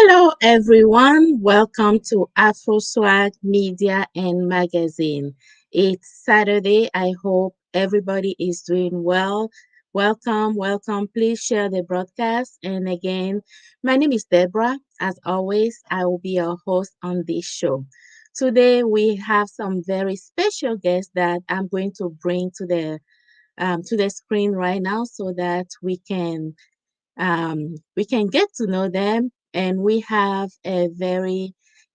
Hello, everyone. Welcome to Afro Swag Media and Magazine. It's Saturday. I hope everybody is doing well. Welcome, welcome. Please share the broadcast. And again, my name is Deborah. As always, I will be your host on this show. Today, we have some very special guests that I'm going to bring to the screen right now so that we can get to know them, and we have a very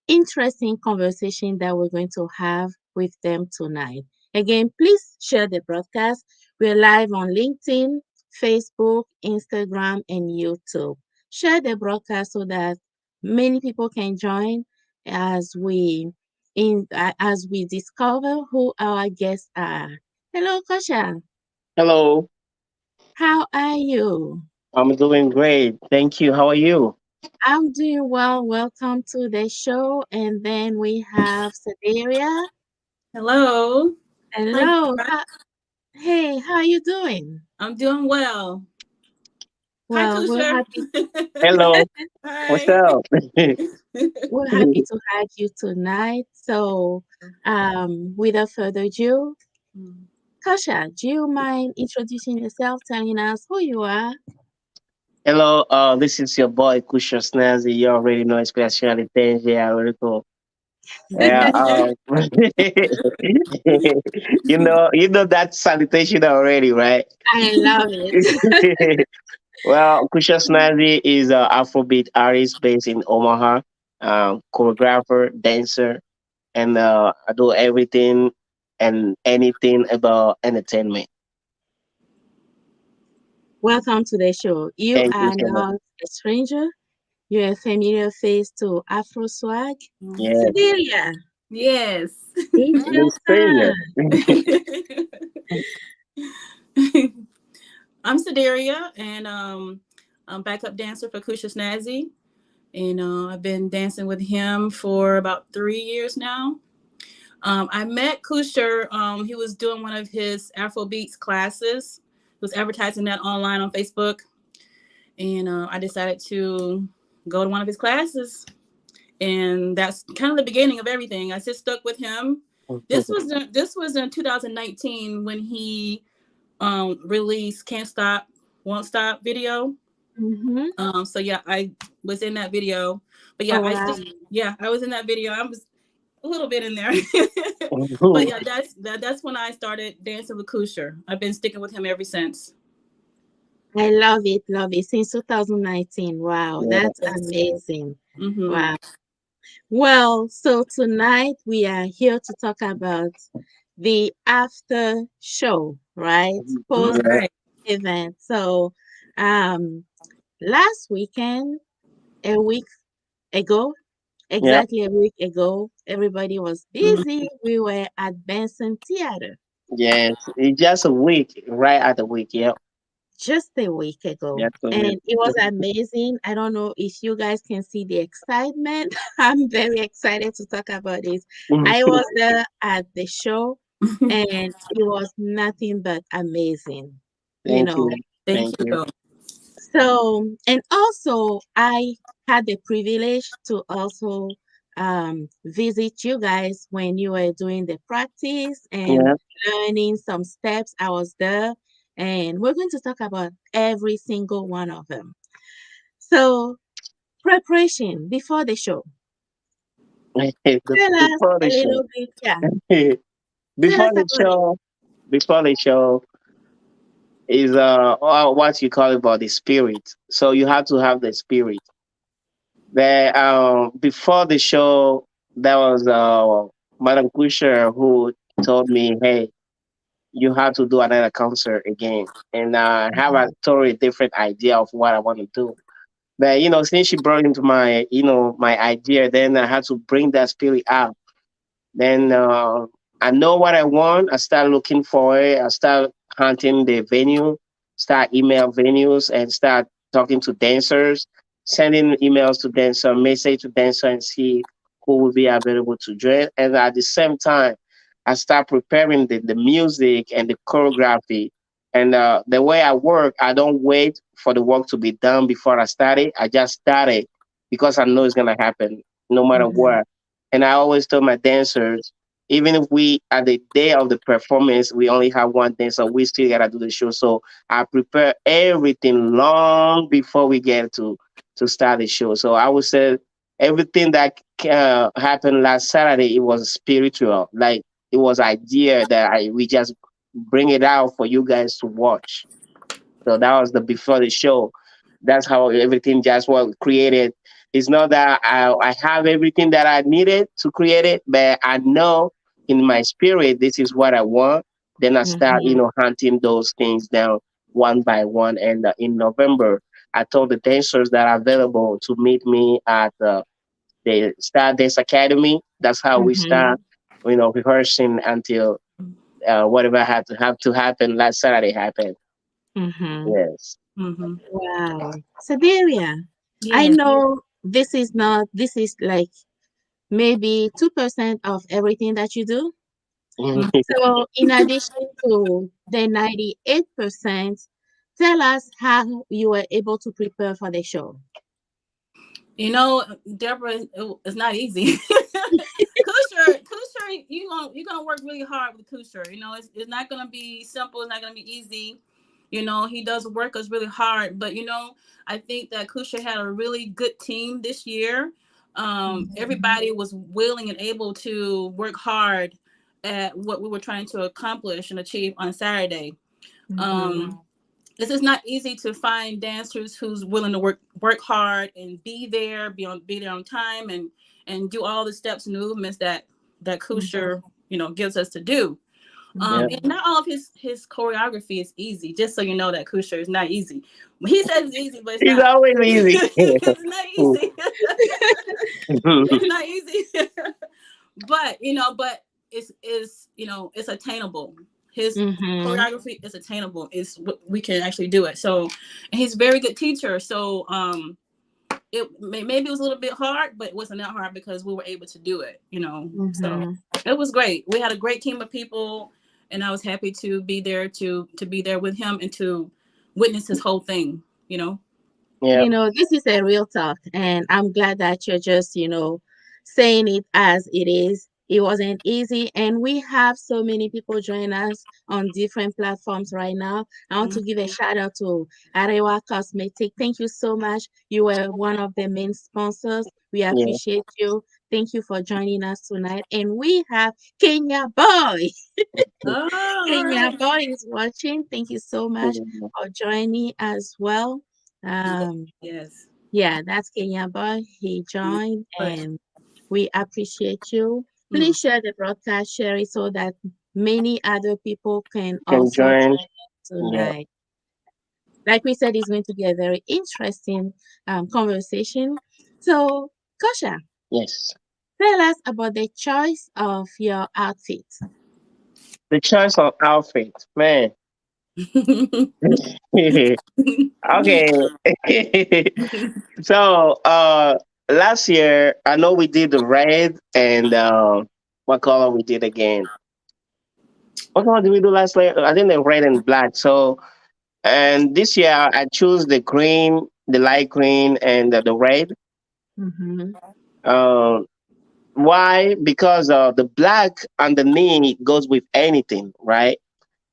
interesting conversation that we're going to have with them tonight. Again, please share the broadcast. We're live on LinkedIn, Facebook, Instagram, and YouTube. Share the broadcast so that many people can join as we discover who our guests are. Hello, Kusher. Hello, How are you? I'm doing great. Thank you. How are you? I'm doing well. Welcome to the show. And then we have Sedaria. Hello. Hi, Hello. Deborah. Hey, how you doing? I'm doing well. Hi, Well, we're Kusher. happy Hello, what's Hi. up? we're happy to have you tonight. So, without further ado, Kasha, do you mind introducing yourself, telling us who you are? Hello, this is your boy Kusher Snazzy. You already know especially things. Yeah, very cool. Yeah, you know that salutation already, right? I love it. Well, Kusher Snazzy is an Afrobeat artist based in Omaha, choreographer, dancer, and I do everything and anything about entertainment. Welcome to the show. You Thank you are so much. not a stranger. You're a familiar face to Afro Swag. Yeah, Sedaria, Yes. it's no your stranger. turn. I'm Sedaria, and I'm backup dancer for Kusha Snazzy. And I've been dancing with him for about 3 years now. I met Kusher. He was doing one of his Afrobeats classes. He was advertising that online on Facebook. And I decided to go to one of his classes, and that's kind of the beginning of everything. I just stuck with him. This was in 2019 when he released "Can't Stop, Won't Stop" video. Mm-hmm. So yeah, I was in that video. But Oh, yeah, wow. I was in that video. I was a little bit in there. But yeah, that's when I started dancing with Kusher. I've been sticking with him ever since. I love it, love it. Since 2019. Wow, Yeah. that's amazing. Mm-hmm. Wow. Well, so tonight we are here to talk about the after show, right? All Post Yeah. right. event. So, um, last weekend, a week ago, Yeah. exactly a week ago, everybody was busy. We were at Benson Theater. Yes. It's just a week, right at the week. Yep. Just a week ago. Yes. So And it was amazing. I don't know if you guys can see the excitement. I'm very excited to talk about this. I was there at the show and it was nothing but amazing, you Thank know. you. Thank Thank you. you. So, and also I had the privilege to also visit you guys when you were doing the practice and Yeah. learning some steps. I was there, and we're going to talk about every single one of them. So, preparation before the show. Tell us Before a the show. little bit, yeah. Tell us Before the about it. show. Before the show is what you call about the spirit. So you have to have the spirit. The before the show, there was Madam Kusher who told me, "Hey, you have to do another concert again," and have a totally different idea of what I want to do. But since she brought into my idea, then I had to bring that spirit out. Then I know what I want. I start looking for it. I start hunting the venue, start email venues, and start talking to dancers, sending emails to dancer, message to dancer, and see who will be available to join. And at the same time, I start preparing the music and the choreography. And the way I work, I don't wait for the work to be done before I start it. I just start it because I know it's gonna happen no matter Mhm. what. And I always tell my dancers, even if we at the day of the performance we only have one dancer, we still gotta do the show. So I prepare everything long before we get to start the show. So I would say everything that happened last Saturday, it was spiritual. Like it was idea that we just bring it out for you guys to watch. So that was the before the show. That's how everything just was created. It's not that I have everything that I needed to create it, but I know in my spirit this is what I want. Then I start, Mhm. hunting those things down one by one. And in November, I told the dancers that are available to meet me at the Star Dance Academy. That's how we start, Mhm. rehearsing until whatever had to have to happen last Saturday happened. Mhm. Yes. Mm-hmm. Wow. Siberia. I Yes. know this is not, this is like maybe 2% of everything that you do. So, in addition to the 98%, tell us how you were able to prepare for the show. You know, Deborah, it's not easy. Kusher, you're gonna work really hard with Kusher. You know, it's not gonna be simple. It's not gonna be easy. You know, he does work us really hard. But I think that Kusher had a really good team this year. Mhm. Everybody was willing and able to work hard at what we were trying to accomplish and achieve on Saturday. Mhm. Um, this is not easy to find dancers who's willing to work hard and be there on time and do all the steps and movements that Mhm. Kusher gives us to do. Yeah. And Mhm. not all of his choreography is easy. Just so you know that Kusher is not easy. He says it's easy, but it's It's not. always easy. It's not easy. It's not easy. But it's attainable. His Mhm. choreography is attainable. We can actually do it. So, and he's a very good teacher. So, maybe it was a little bit hard, but it wasn't that hard because we were able to do it. So Mhm. it was great. We had a great team of people, and I was happy to be there to be there with him and to witness his whole thing. You know. Yeah. This is a real talk, and I'm glad that you're just, saying it as it is. It wasn't easy, and we have so many people join us on different platforms right now. I want to give a shout out to Arewa Cosmetic. Thank you so much. You were one of the main sponsors. We Yeah. appreciate you. Thank you for joining us tonight. And we have Kenya Boy. Oh, all Kenya right. Boy is watching. Thank you so much for joining as well. Yes. Um, Yes. yeah, that's Kenya Boy. He joined But, and we appreciate you. mm, Please share the broadcast, share it so that many other people can Can also join. join Yeah. tonight. Like we said, it's going to be a very interesting conversation. So, Kosha, Yes. tell us about the choice of your outfit. The choice of outfit, man. Okay. So last year I know we did the red and what color we did again. What color did we do last year? I think the red and black. So and this year I choose the green, the light green and the red. Mm-hmm. Um why? Because the black underneath goes with anything, right?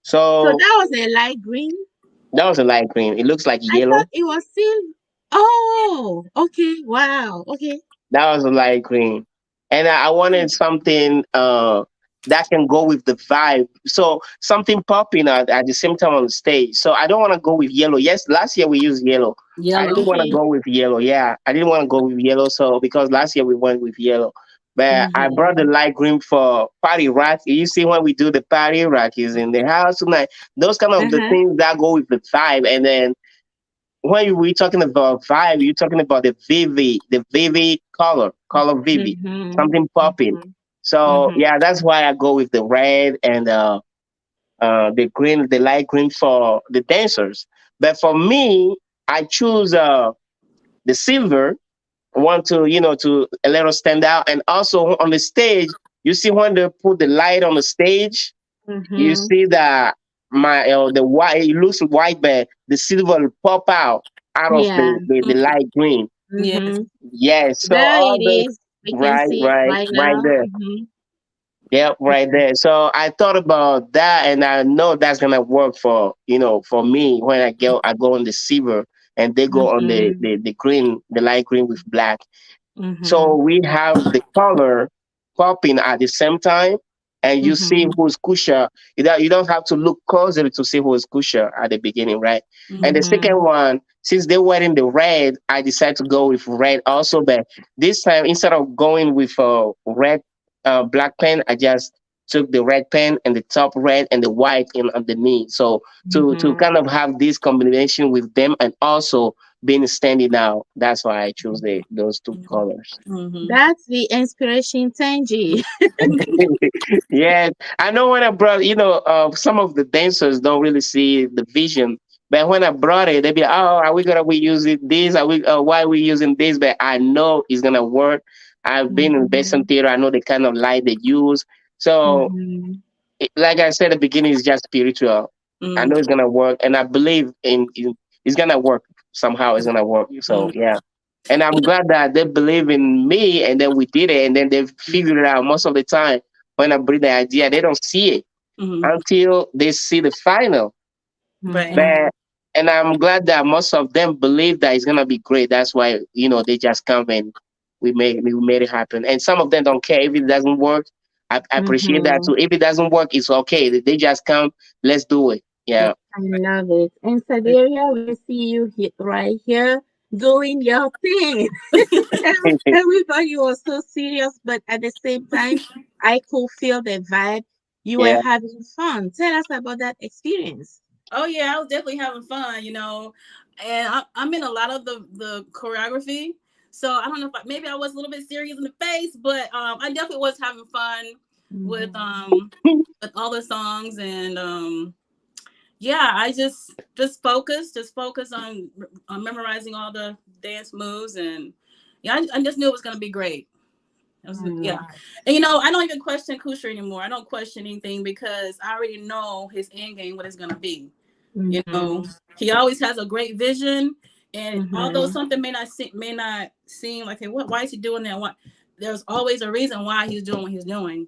So So that was a light green. that was a light green. It looks like I thought yellow. it was still. Oh, okay. Wow. Okay. That was a light green. And I wanted something that can go with the vibe. So something popping at the same time on the stage. So I don't want to go with yellow. Yes, last year we used yellow. I didn't Yellow. want to go with yellow. Yeah, I didn't want to go with yellow. So because last year we went with yellow. But I brought the Mm-hmm. light green for party rock. You see when we do the party rock is in the house tonight. Those kind of the Uh-huh. things that go with the vibe. And then when we talking about vibe, you're talking about the vivid color vivid, Mm-hmm. something popping. Mm-hmm. So Mm-hmm. yeah, that's why I go with the red and the green, the light green for the dancers. But for me, I choose the silver. I want to to a little stand out, and also on the stage, you see when they put the light on the stage, you Mm-hmm. see that the white, it looks white, but the silver will pop out of Yeah. the light green. Yes. Mm-hmm. Yes. So There all it the is. We can right, see it right, right right now. there. Mm-hmm. Yep, right there. So I thought about that, and I know that's gonna work for for me when I go on the silver, and they go on the Mm-hmm. the green, the light green with black. So Mm-hmm. we have the color popping at the same time, and you see Mm-hmm. who's Kusha. You don't have to look closely to see who's Kusha at the beginning, right? And the Mm-hmm. second Mm-hmm. one, since they're wearing the red, I decided to go with red also. But this time, instead of going with red black pen, I just took the red pen and the top red and the white in underneath. So to Mm-hmm. kind of have this combination with them and also being standing out. That's why I choose those two colors. Mm-hmm. That's the inspiration, Tenji. Yeah, I know when I brought, some of the dancers don't really see the vision, but when I brought it, they be, oh, are we gonna be using this? Are we? Why are we using this? But I know it's gonna work. I've been in Basin Mm-hmm. theater. I know the kind of light they use. So, Mm-hmm. like I said, at the beginning is just spiritual. I know Mm-hmm. it's gonna work, and I believe in it's gonna work somehow. It's gonna work. So yeah. And I'm glad that they believe in me, and then we did it, and then they figured it out. Most of the time, when I bring the idea, they don't see it Mm-hmm. until they see the final. Right. Mm-hmm. But and I'm glad that most of them believe that it's gonna be great. That's why they just come and we made it happen. And some of them don't care if it doesn't work. I appreciate that Mm-hmm. too. If it doesn't work, it's okay. They just come. Let's do it. Yeah. Yeah. I love it. And Saderia, we see you right here doing your thing. Everybody was so serious, but at the same time, I could feel the vibe. You were Yeah. having fun. Tell us about that experience. Oh yeah, I was definitely having fun, and I'm in a lot of the choreography. So I don't know if maybe I was a little bit serious in the face, but I definitely was having fun with Mm-hmm. um with all the songs, and yeah, I just focus on memorizing all the dance moves, and yeah, I just knew it was gonna be great. It was, yeah, Mm-hmm. and I don't even question Kusher anymore. I don't question anything because I already know his end game, what it's gonna be. You know, Mm-hmm. he always has a great vision, and although Mm-hmm. something may not seem like, hey, what? Why is he doing that? What? There's always a reason why he's doing what he's doing.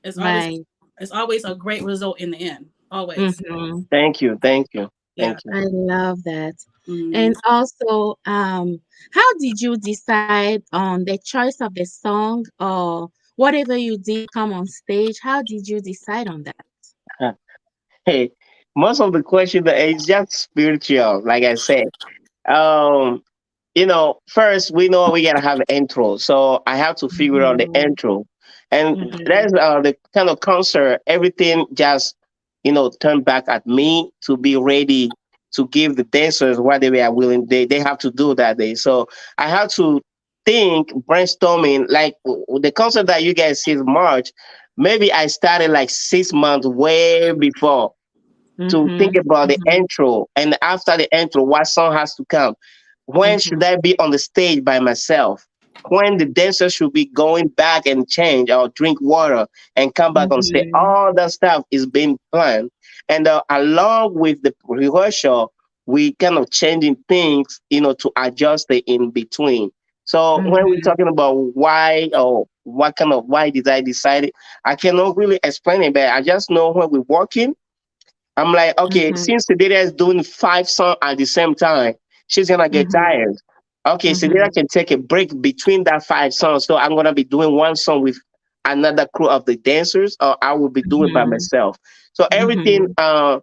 It's always Right. it's always a great result in the end. Always. Mm-hmm. Thank you. Thank you. Yeah. Thank you. I love that. Mm. And also, how did you decide on the choice of the song or whatever you did come on stage? How did you decide on that? Hey, most of the question is just spiritual. Like I said, um, first we know we gotta have an intro, so I have to figure out the Mm-hmm. intro, and Mm-hmm. that's the kind of concert. Everything just turn back at me to be ready to give the dancers what they were willing they have to do that day. So I have to think brainstorming like the concert that you guys see in March. Maybe I started like 6 months way before to think Mm-hmm. about the Mm-hmm. intro, and after the intro what song has to come, when should I be on the stage by myself, when the dancer should be going back and change or drink water and come back on stage. Mm-hmm. All that stuff is being planned, and along with the rehearsal we kind of changing things to adjust it in between. So when we're Mm-hmm. talking about why or what kind of why did I decide it, I cannot really explain it, but I just know when we're working, I'm like, okay, Mm-hmm. since Sedera is doing 5 songs at the same time, she's gonna get Mm-hmm. tired. Okay, Sedera Mm-hmm. can take a break between that 5 songs. So I'm gonna be doing one song with another crew of the dancers, or I will be doing by Mm-hmm. myself. So everything, Mm-hmm. I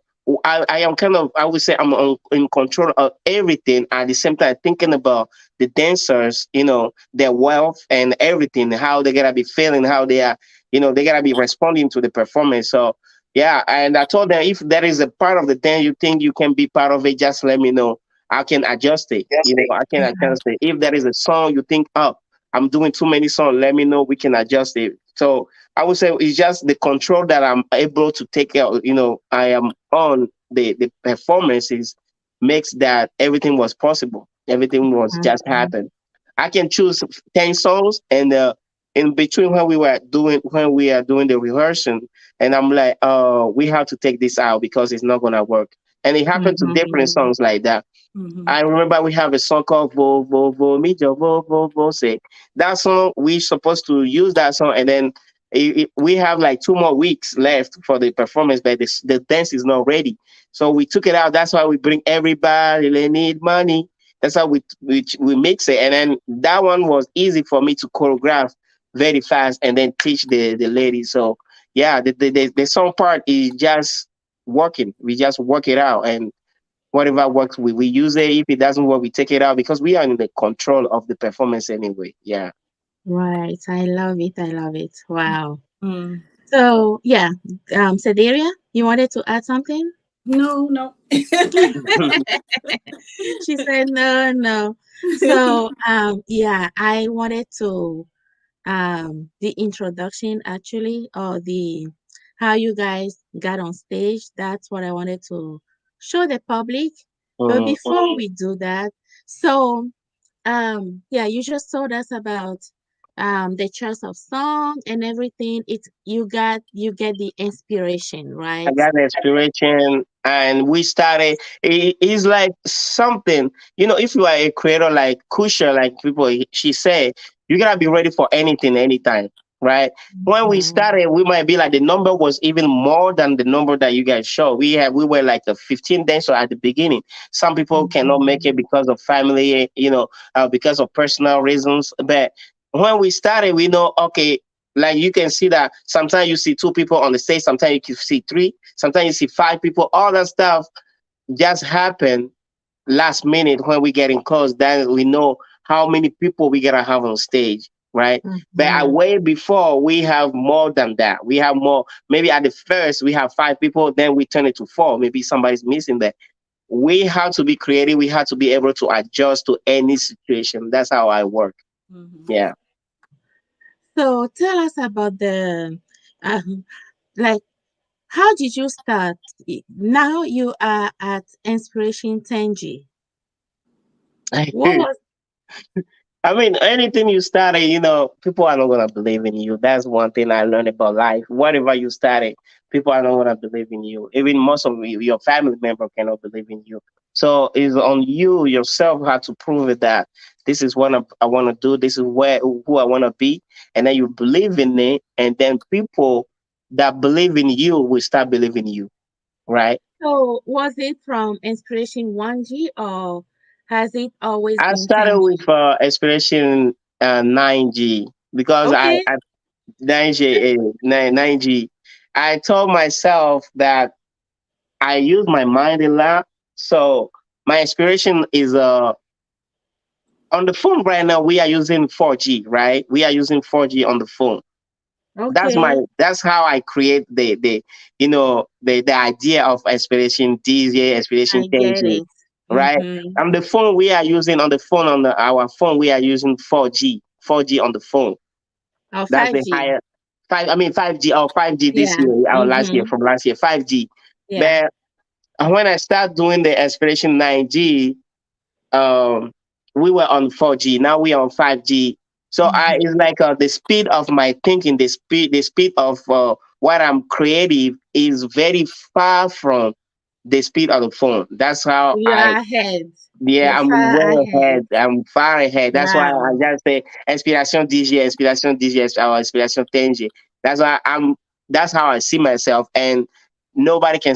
am kind of, I would say I'm in control of everything at the same time, thinking about the dancers, their wealth and everything, how they gotta be feeling, how they are, they gotta be responding to the performance. So yeah, and I told them if there is a part of the dance you think you can be part of it, just let me know. I can adjust it. I can adjust it. If there is a song you think, oh, I'm doing too many songs, let me know. We can adjust it. So I would say it's just the control that I'm able to take out. I am on the performances makes that everything was possible. Everything was just Mm-hmm. happened. I can choose 10 songs, and in between when we are doing the rehearsal, and I'm like, we have to take this out because it's not gonna work. and it happened to different Mm-hmm. songs like that. Mhm. I remember we have a song called Vo Vo Vo Me Jo Vo Vo Vo Say. That song we supposed to use that song, and then we have like 2 more weeks left for the performance, but the dance is not ready. So we took it out. That's why we bring everybody. They need money. That's how we mix it, and then that one was easy for me to choreograph very fast, and then teach the ladies. So yeah, the song part is just working. We just work it out, and whatever works, we use it. If it doesn't work, we take it out because we are in the control of the performance anyway. Yeah. Right. I love it. I love it. Wow. Mm. So yeah, Sedaria, you wanted to add something? No, no. She said no, no. So yeah, I wanted to the introduction actually, or the how you guys got on stage. That's what I wanted to show the public. But Mhm. before we do that, so yeah, you just told us about the choice of song and everything. It's you get the inspiration, I right? got the inspiration, and we started. It's like something, if you are a creator like Kusher, like people, she said, you gotta be ready for anything, anytime, right? When we Mhm. started, we might be like the number was even more than the number that you guys show. We were like a 15 dancer at the beginning. Some people cannot make it Mhm. because of family, because of personal reasons. But when we started, we know, okay, like you can see that sometimes you see two people on the stage, sometimes you can see three, sometimes you see five people. All that stuff just happen last minute when we get in close. Then we know how many people we gotta have on stage, right? But Mhm. way before we have more than that. We have more. Maybe at the first we have five people, then we turn it to four. Maybe somebody's missing there. We have to be creative. We have to be able to adjust to any situation. That's how I work. Mhm. Yeah. So tell us about the um, like how did you start? Now you are at Inspiration Tenji. What was I mean, anything you started, people are not gonna believe in you. That's one thing I learned about life. Whatever you started, people are not gonna believe in you. Even most of your family member cannot believe in you. So it's on you yourself how to prove it that this is what I want to do. This is who I want to be, and then you believe in it, and then people that believe in you will start believing you, right? so was it from Inspiration 1G or has it always I been started 10G? with Inspiration 9G because Okay. 9G, 9G. I told myself that I use my mind a lot. So my inspiration is on the phone right now. We are using 4G, right? We are using 4G on the phone. Okay. That's how I create the idea of inspiration DJ, inspiration I get 10G, it. right? Mm-hmm. On the phone we are using on the phone our phone we are using 4G on the phone. Or That's the 5G. higher 5G or 5G this Yeah. year or last year Mm-hmm. from last year 5G. Yeah. But when I start doing the Inspiration 9G, um, we were on 4G. Now we are on 5G. So Mm-hmm. it's like the speed of my thinking, the speed of what I'm creative is very far from the speed of the phone. That's how You are ahead. You're yeah, I'm far way ahead. ahead. I'm far ahead. That's why I Wow. just say inspiration DJ, or inspiration Tenji. That's why I'm. That's how I see myself, and nobody can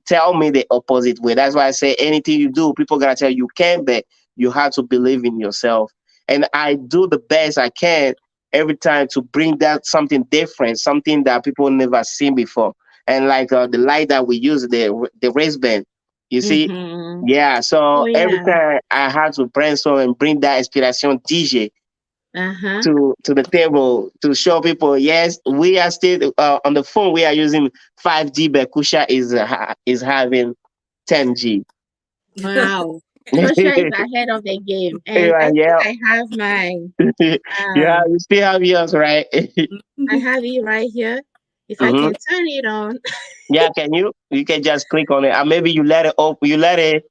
tell me the opposite way. That's why I say anything you do, people gotta tell you can, but you have to believe in yourself. And I do the best I can every time to bring that something different, something that people never seen before. And like the light that we use, the wristband. You see, Mm-hmm. yeah, Oh so every yeah. time I had to brainstorm and bring that inspiration DJ Uh-huh. to the table to show people, yes, we are still on the phone. We are using 5G, but Kusha is having 10G. Wow. Kosher is ahead of the game. And I Yeah, think yeah. I have my Yeah, um you still have yours, right? I have it right here. If I hmm can turn it on. Yeah, can you? You can just click on it, and maybe you let it open. You let it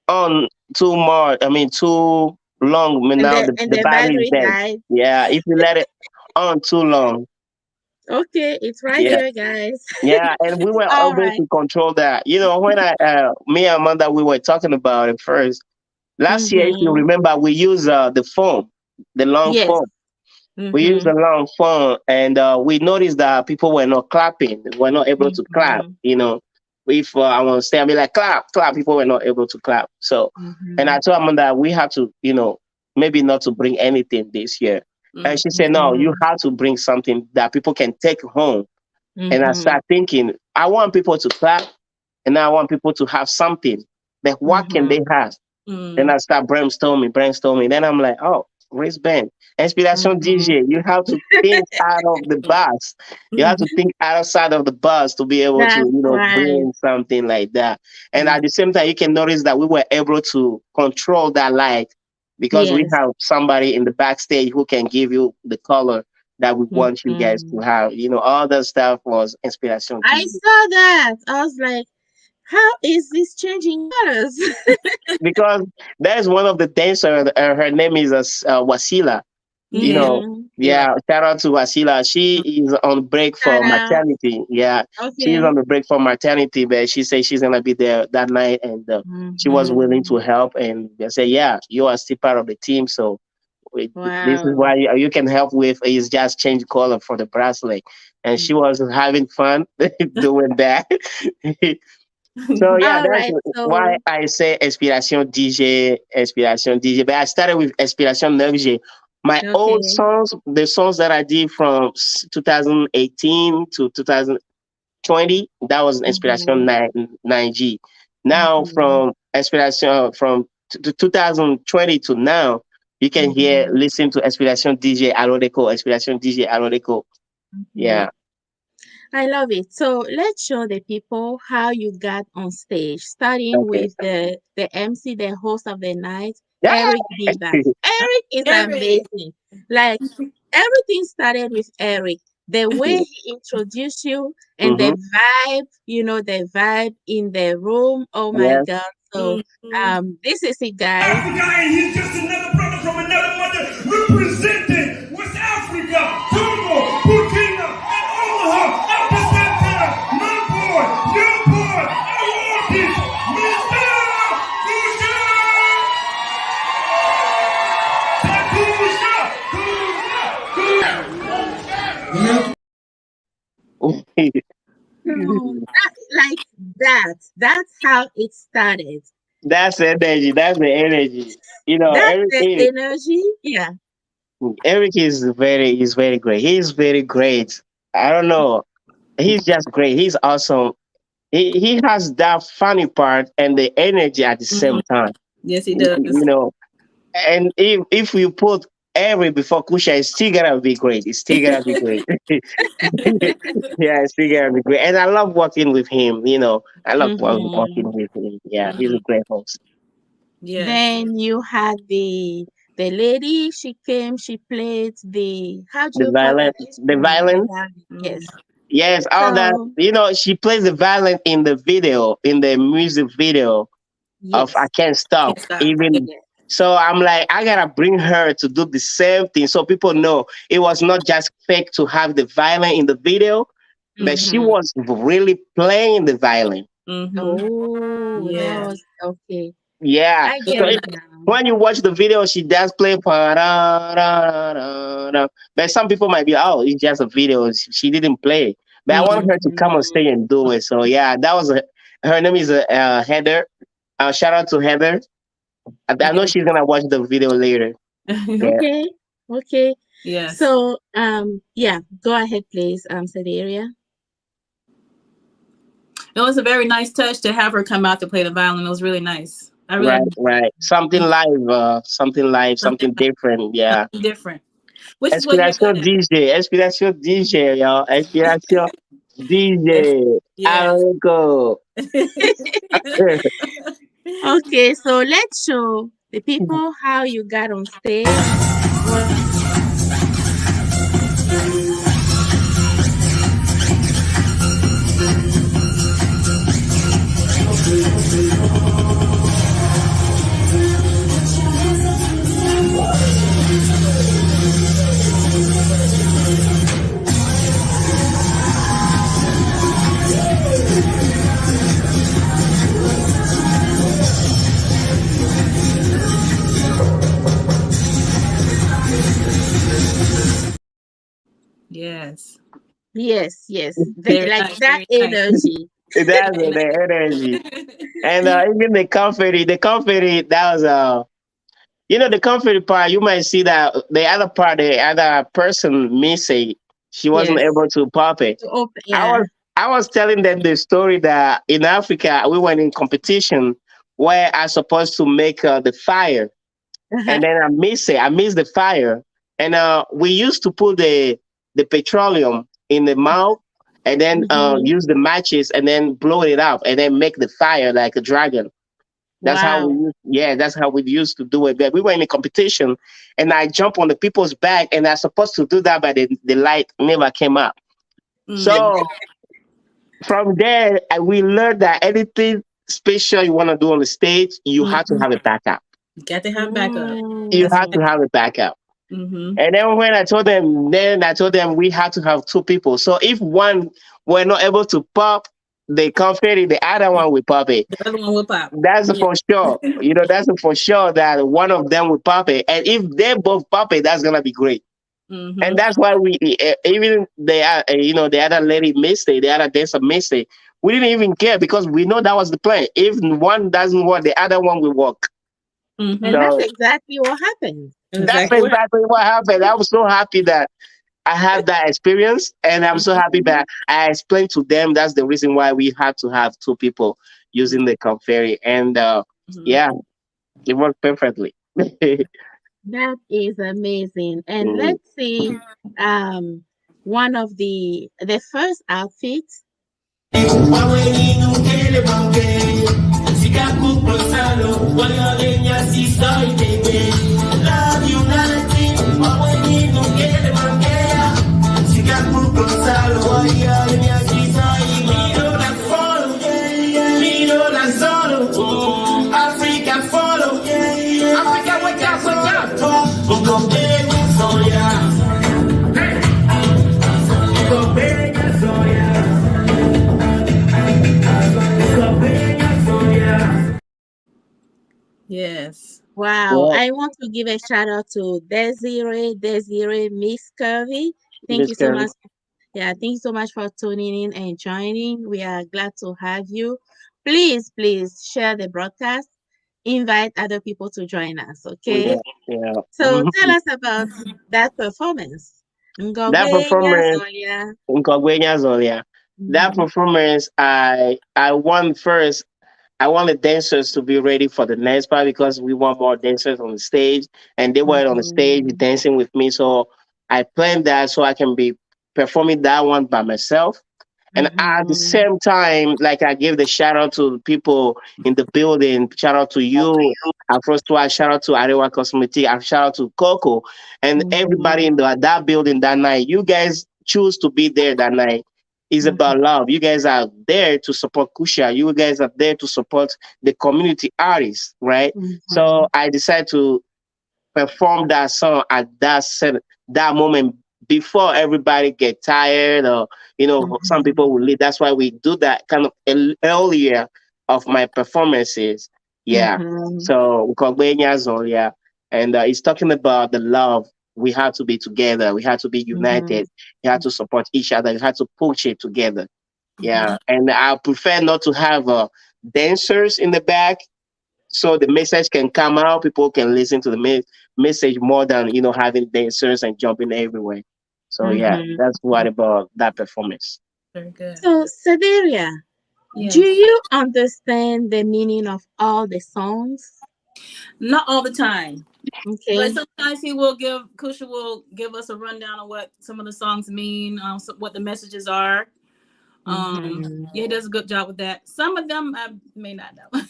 on too much. I mean, too long. I mean, and now the the and the the battery is battery dead. died. Yeah, if you let it on too long. Okay, it's right Yeah. here, guys. Yeah, and we were All able right. to control that. When me and Amanda, we were talking about it first. Last year, if you Mm-hmm. remember, we used the phone, the long Yes. phone. We used Mm-hmm. the long phone, and we noticed that people were not clapping. Were not able to clap. Mm-hmm. If I want to say, I mean, like clap, clap. People were not able to clap. So, and Mm-hmm. I told Amanda we have to, maybe not to bring anything this year. And she said, no, you Mm-hmm. have to bring something that people can take home. And I Mm-hmm. start thinking, I want people to clap, and I want people to have something. But what can they Mm-hmm. have? Then Mm. I start brainstorming. Then I'm like, oh, wristband, inspiration Mm-hmm. DJ. You have to think out of the box. You have to think outside of the box to be able to, That's right. bring something like that. And Mm. at the same time, you can notice that we were able to control that light because we Yes. have somebody in the backstage who can give you the color that we want you guys to Mm-hmm. have. All that stuff was inspiration I DJ. saw that. I was like, how is this changing colors? Because there's one of the dancers, her name is Wasila. You Yeah. know, Mm-hmm. Sila. yeah, shout out to Wasila. She is on break Shout for out. maternity. Yeah, she's Okay. on the break for maternity, but she said she's gonna be there that night, and she was willing Mm-hmm. to help. And they say, yeah, you are still part of the team, so this is Wow. why you can help with is just change color for the bracelet. And she was having fun doing that. So yeah, All that's right. why So, I say Inspiration DJ. But I started with Inspiration 9G. My old okay. songs, the songs that I did from 2018 to 2020, that was Inspiration Mm-hmm. 9G. Now Mm-hmm. from 2020 to now, you can Mm-hmm. listen to Inspiration DJ Alodeko, Inspiration DJ Alodeko. Mm-hmm. Yeah. I love it. So let's show the people how you got on stage, starting Okay. with the MC, the host of the night, Yeah. Eric Beba. Eric is Eric. amazing. Like everything started with Eric. The way he introduced you and Mm-hmm. the vibe in the room. Oh my Yeah. God. So Mhm. this is it, guys. Africa, and he's just another brother from another mother representing West Africa, Togo, Burkina, and Omaha. At the same time, my boy, your boy, I want it, Mr. Kusher. So like that. That's how it started. That's energy. That's the energy. That's Eric, the energy. Yeah. Eric is very great. He's very great. I don't know. He's just great. He's awesome. He has that funny part and the energy at the same Mhm. time. Yes, he You does. know, and if you put Eric before Kusha, it's still gonna be great. It's still gonna be great. Yeah, it's still gonna be great. And I love working with him. I love Mm-hmm. working with him. Yeah, he's a Mhm. great host. Yes. Then you had the lady. She came. She played the how do The you call that the instrument? The violin. violin. Mhm. Yes. Yes, all that. So She plays the violin in the video, in the music video of I yes. Can't Can't Stop. stop. Yeah. Even Yes. so, I'm like, I gotta bring her to do the same thing so people know it was not just fake to have the violin in the video, but she Mm-hmm. was really playing the violin. Mhm. Oh, that Yeah. was okay. Yeah. I It get So was it if, nice. now. when you watch the video, she does play. Pa-ra-ra-ra-ra. But some people might be, oh, it's just a video. She didn't play. But I want her to come on Mm-hmm. stage and do it. So yeah, that was her name is Heather. Shout out to Heather. I know Yes. she's gonna watch the video later. Yeah. Okay. Okay. Yes. So yeah, go ahead, please. Saderia. It was a very nice touch to have her come out to play the violin. It was really nice. I really Right, right. Something mhm. live, Something something different. Yeah. something different, which is what you're good Inspiration at. DJ, Inspiration DJ, y'all. Inspiration DJ. Yes. Algo. Okay, so let's show the people how you got on stage. What Yes, yes. Very Like nice, that very nice. energy. That's the energy. And even the confetti, that was the confetti part. You might see that the other part, the other person missing, she wasn't Yes. able to pop it. To open, I yeah. was I was telling them the story that in Africa we went in competition where I supposed to make the fire, Uh-huh. and then I miss it. I miss the fire, and we used to put the petroleum in the mouth, and then Hmm. use the matches, and then blow it up, and then make the fire like a dragon. That's how we Wow. used, yeah, that's how we used to do it. But we were in a competition, and I jump on the people's back, and I supposed to do that, but the light never came up. Mm. So from there, we learned that anything special you want to do on the stage, you have to Mhm. have a backup. Got to have backup. You That's have Mm. to have a backup. mm-hmm. And then when I told them we had to have two people. So if one were not able to pop the confetti, the other one will pop it. The other one will pop. That's Yeah. for sure. That's for sure that one of them will pop it. And if they both pop it, that's gonna be great. And Mm-hmm. that's why we even the other lady missed it, the other dancer missed it. We didn't even care because we know that was the plan. If one doesn't work, the other one will work. And Mm-hmm. that's So exactly what happened. that's Exactly what exactly what happened. I was so happy that I had that experience, and I'm so happy happened. that I explained to them that's the reason why we had to have two people using the confetti. And Mm-hmm. yeah, it worked perfectly. That is amazing. And Mm. let's see, um, one of the first outfit. Africa follow, Africa wake up, wake up. Mukobenya soya, mukobenya soya, mukobenya soya. Yes. Wow. Yeah, I want to give a shout out to Desiree, Miss Curvy. Thank Miss you so Curry. much. Yeah, thank you so much for tuning in and joining. We are glad to have you. Please, please share the broadcast. Invite other people to join us, Yeah, okay? yeah. So tell us about that performance. That Ngogwe performance Nyazoya. in Kogwenyas earlier. That Mhm, performance, I won first. I want the dancers to be ready for the next part because we want more dancers on the stage, and they were on the stage mhm, dancing with me. So I planned that so I can be performing that one by myself. And at the mhm, same time, like I gave the shout out to the people in the building, shout out to you, Afro Swag, shout out to Arewa Cosmetic, and shout out to Coco, and everybody mhm, in that building that night. You guys choose to be there that night. It's mhm, about love. You guys are there to support Kusha. You guys are there to support the community artists, right? So mhm, I decided to perform that song at that moment before everybody get tired or some people mhm, will leave. That's why we do that kind of earlier of my performances. Yeah. mhm, So Kogbenya Zolia, and it's talking about the love. We have to be together. We have to be mhm, united. We have to support each other. We have to push it together. Mm-hmm. Yeah, and I prefer not to have dancers in the back so the message can come out. People can listen to the message more than having dancers and jumping everywhere. So yeah, mhm. that's what about that performance. Very good. So, Saderia, do Yes. you understand the meaning of all the songs? Not all the time, but Okay. sometimes Kusha will give us a rundown of what some of the songs mean, what the messages are. Mhm, Yeah, he does a good job with that. Some of them I may not know.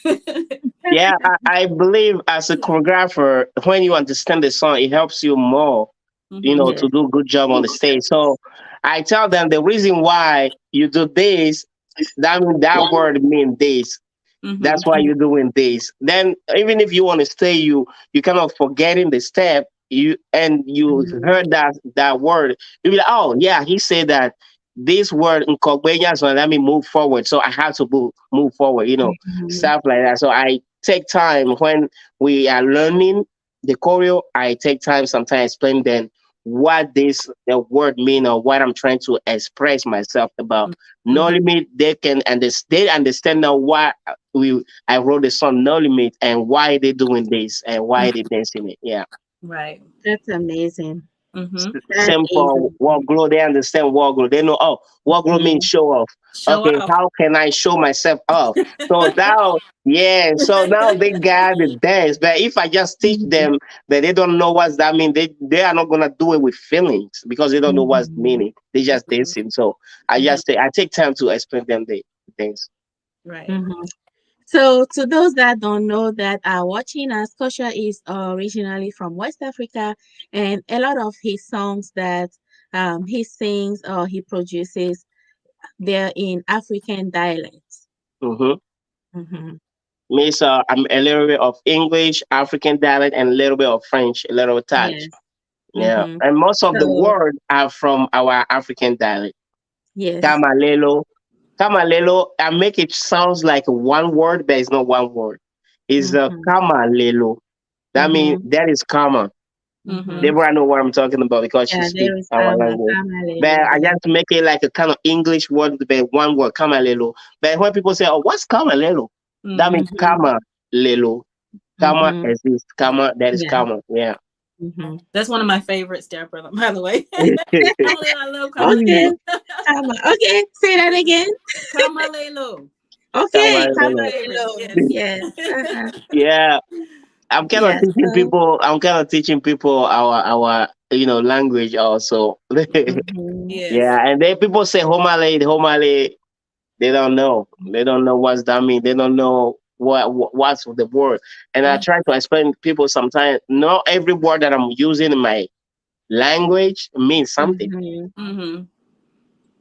Yeah, I believe as a choreographer, when you understand the song, it helps you more, Mm-hmm. to yes. do a good job on the stage. So I tell them the reason why you do this, that word mean this. Mm-hmm. That's why you're doing this. Then even if you want to stay, you kind of forgetting the step. You Mhm, heard that word. You be like, oh yeah, he said that this word in Kogbeya, so let me move forward. So I have to move forward. mhm, Stuff like that. So I take time when we are learning the choreo. I take time sometimes explain them what this the word mean or what I'm trying to express myself about. No Mhm. limit, they can understand. They understand now why I wrote the song No Limit and why they doing this and why they dancing it. Yeah. Right. That's amazing. Mhm. That Same is for war amazing. glow. They understand war glow. They know, oh, war glow means Mhm. show off. Show Okay, off. how can I show myself off? So now, yeah, so now they got the dance. But if I just teach Mhm. them that they don't know what's that mean, they are not gonna do it with feelings because they don't know what's Mhm. meaning. They just Mhm. dancing. So Mhm. I take time to explain them the things. Right. Mhm. So, to those that don't know that are watching us, Kusher is originally from West Africa, and a lot of his songs that he sings or he produces, they're in African dialects. Mm-hmm. Mm-hmm. Means I'm a little bit of English, African dialect, and a little bit of French, a little touch. Yes. Yeah, Mm-hmm. and most of the So, words are from our African dialect. yes. Kamalelo. Kamalelo, I make it sounds like one word, but it's not one word. It's Mm-hmm. Kamalelo. That means Mm-hmm. that is common. Mm-hmm. Mhm. Deborah know what I'm talking about because she Yeah, there speaks is our language. But Kamalelo I there. just make it like a kind of English word, but one word, Kamalelo. But when people say, oh, what's Kamalelo? That Mhm. means Mm-hmm. Kamalelo. Kama Mm-hmm. exists. Kama, that is Yeah. common. Yeah. Mm-hmm. That's one of my favorites, Deborah. By the way, Kamalelo, I love Okay. Kamalelo. Okay. Say that again. Kamalelo. Okay. One of my Kamalelo. favorites. Kamalelo. Yes. Yes. Uh-huh. Yeah. I'm kind of Yes. teaching people. I'm kind of teaching people our language also. Mhm. Yes. Yeah, and then people say homale, homale. They don't know. They don't know what's that mean. They don't know what's the word. And I Mhm. try to explain to people sometimes. Not every word that I'm using in my language means something. Mhm. Mhm.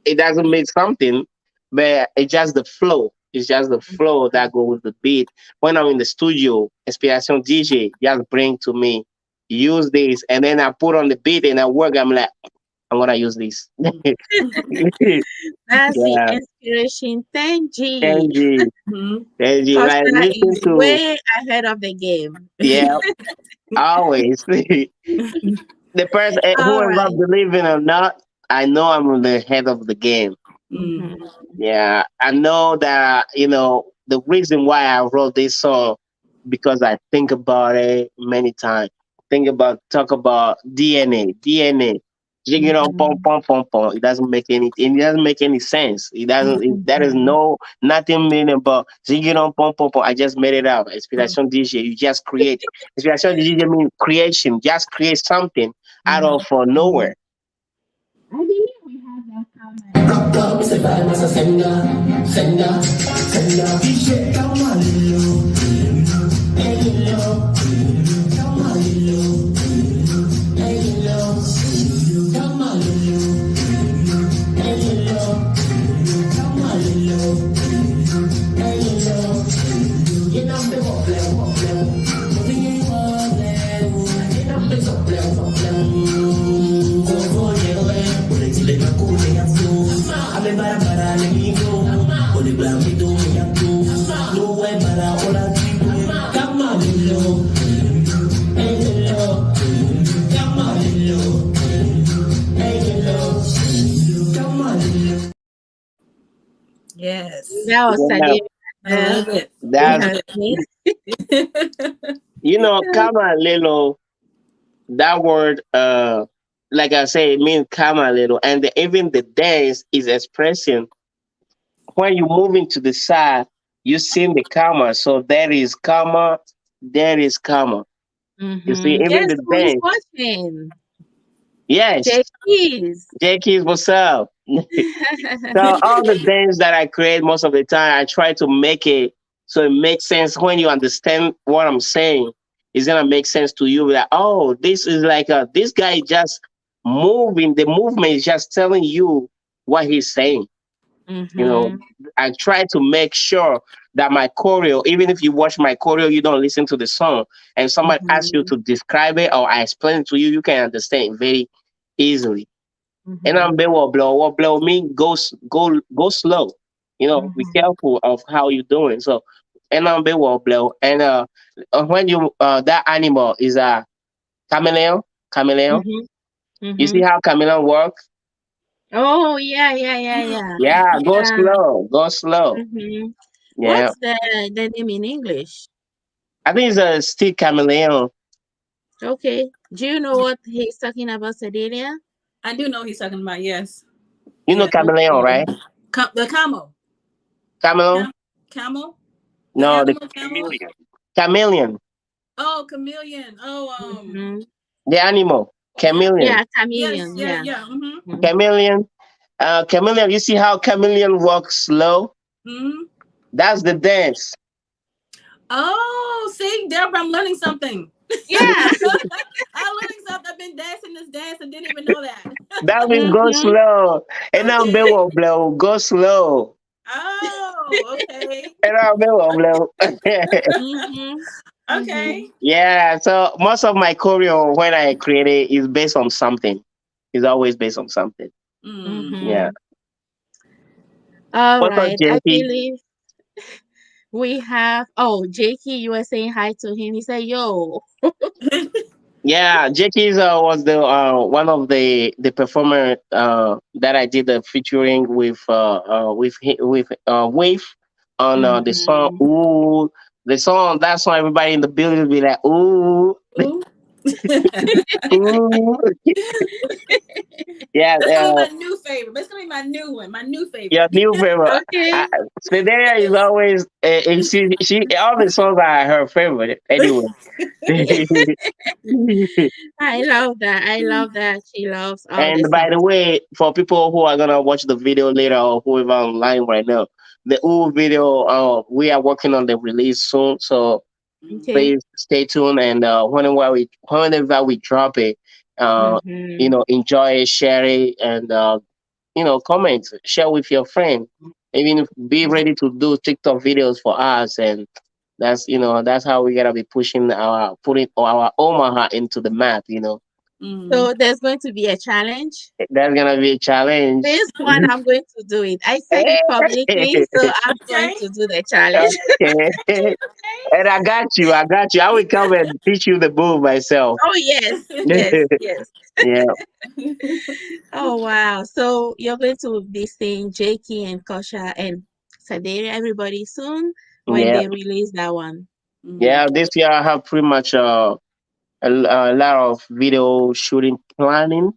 It doesn't mean something, but it's just the flow. It's just the flow that go with the beat. When I'm in the studio, Inspiration DJ just bring to me, use this, and then I put on the beat and I work. I'm like, I'm gonna use this. That's the Yeah, inspiration. 10G. Kenji, Mhm. Kenji, like Costa listen is to, way ahead of the game. yeah, always. The person All whoever right. believing or not, I know I'm on the head of the game. Mhm. Mhm. Yeah, I know that, the reason why I wrote this song because I think about it many times. Talk about DNA, DNA. Jigging on pom Mhm. pom pom pom. It doesn't make any sense. That is Mhm. no nothing meaning about jigging on pom pom pom. I just made it up. Mhm. Inspiration DJ. You just create. Inspiration DJ means creation. Just create something out Mhm. of nowhere. I believe we have that comment. Yes. That was Yeah, Sadim I love it. I that's with love her Smith. it. Kama Lilo, that word, like I say, it means Kama Lilo. And even the dance is expressing when you move into the side, you see the Kama. So there is Kama, there is Kama. You see, Mm-hmm. even Guess the who is dance. watching? Yes, Jay Keys. Jay Keys, what's up? So all the things that I create most of the time, I try to make it so it makes sense when you understand what I'm saying. It's gonna make sense to you. Like, oh, this is like this guy just moving. The movement is just telling you what he's saying. You know, Mm-hmm. I try to make sure that my choreo, even if you watch my choreo, you don't listen to the song, and somebody asks you Mm-hmm. to describe it or I explain it to you, you can understand it very easily. And Mm-hmm. I'm be what blow. What blow mean go slow. Be Mm-hmm. careful of how you're doing. So and I'm be what blow. And when you that animal is a chameleon, chameleon. Mm-hmm. You see how chameleon works? Oh, yeah, yeah, yeah, yeah. Yeah, go Yeah. slow, go slow. Mm-hmm. Yeah, What's the name in English? I think it's a stick chameleon. Okay. Do you know what he's talking about, Sadelia? I do know he's talking about, yes. You know Yeah. chameleon, Okay. right? The camel. Chameleon? Camel? The No, the animal camel? chameleon, Oh, chameleon. Oh, Mm-hmm. the animal, chameleon, Yeah, yes, chameleon. yeah, Yeah. yeah. Mm-hmm. chameleon. Chameleon. You see how chameleon walks slow? Mm-hmm. That's the dance. Oh, see, Deborah, I'm learning something. Yeah. I'm learning something. I've been dancing this dance and didn't even know that. That means go Mm-hmm. slow. And now Okay. blow, go slow. Oh, okay. And now blow. Mm-hmm. Mm-hmm. Okay. Yeah. So most of my choreo when I create it is based on something. It's always based on something. Mm. Yeah. Mm-hmm. All What's up, right. I JP? believe we have, oh, Jakey, you were saying hi to him. He said, yo. Yeah, Jay Keys was the one of the performer that I did the featuring with Wave on the song Mm-hmm. Ooh, the song, that song, everybody in the building will be like Ooh. Ooh. Ooh. Yeah, That's gonna be my new favorite. That's gonna be my new one. My new your favorite. new favorite. Okay. Snedelia is always and she all the songs are her favorite anyway. I love that. I love that. She loves all the And by the songs. way, for people who are gonna watch the video later or whoever online right now, the old video, we are working on the release soon. So Mm. Okay. please stay tuned. And whenever we drop it, Mm-hmm. enjoy it, share it, and comment, share with your friend. Even if be ready to do TikTok videos for us, and that's how we gotta be putting our Omaha into the map. Mm. So there's going to be a challenge. That's gonna be a challenge. This one, I'm going to do it. I said it publicly, so I'm going Okay. to do the challenge. Okay. Okay. And I got you. I got you. I will come and teach you the move myself. Oh, yes. Yes. Yes. Yeah. Oh, wow. So you're going to be seeing Jakey and Kosha and Saderi, everybody soon when Yeah. they release that one. Mm. Yeah. This year I have pretty much a lot of video shooting planning,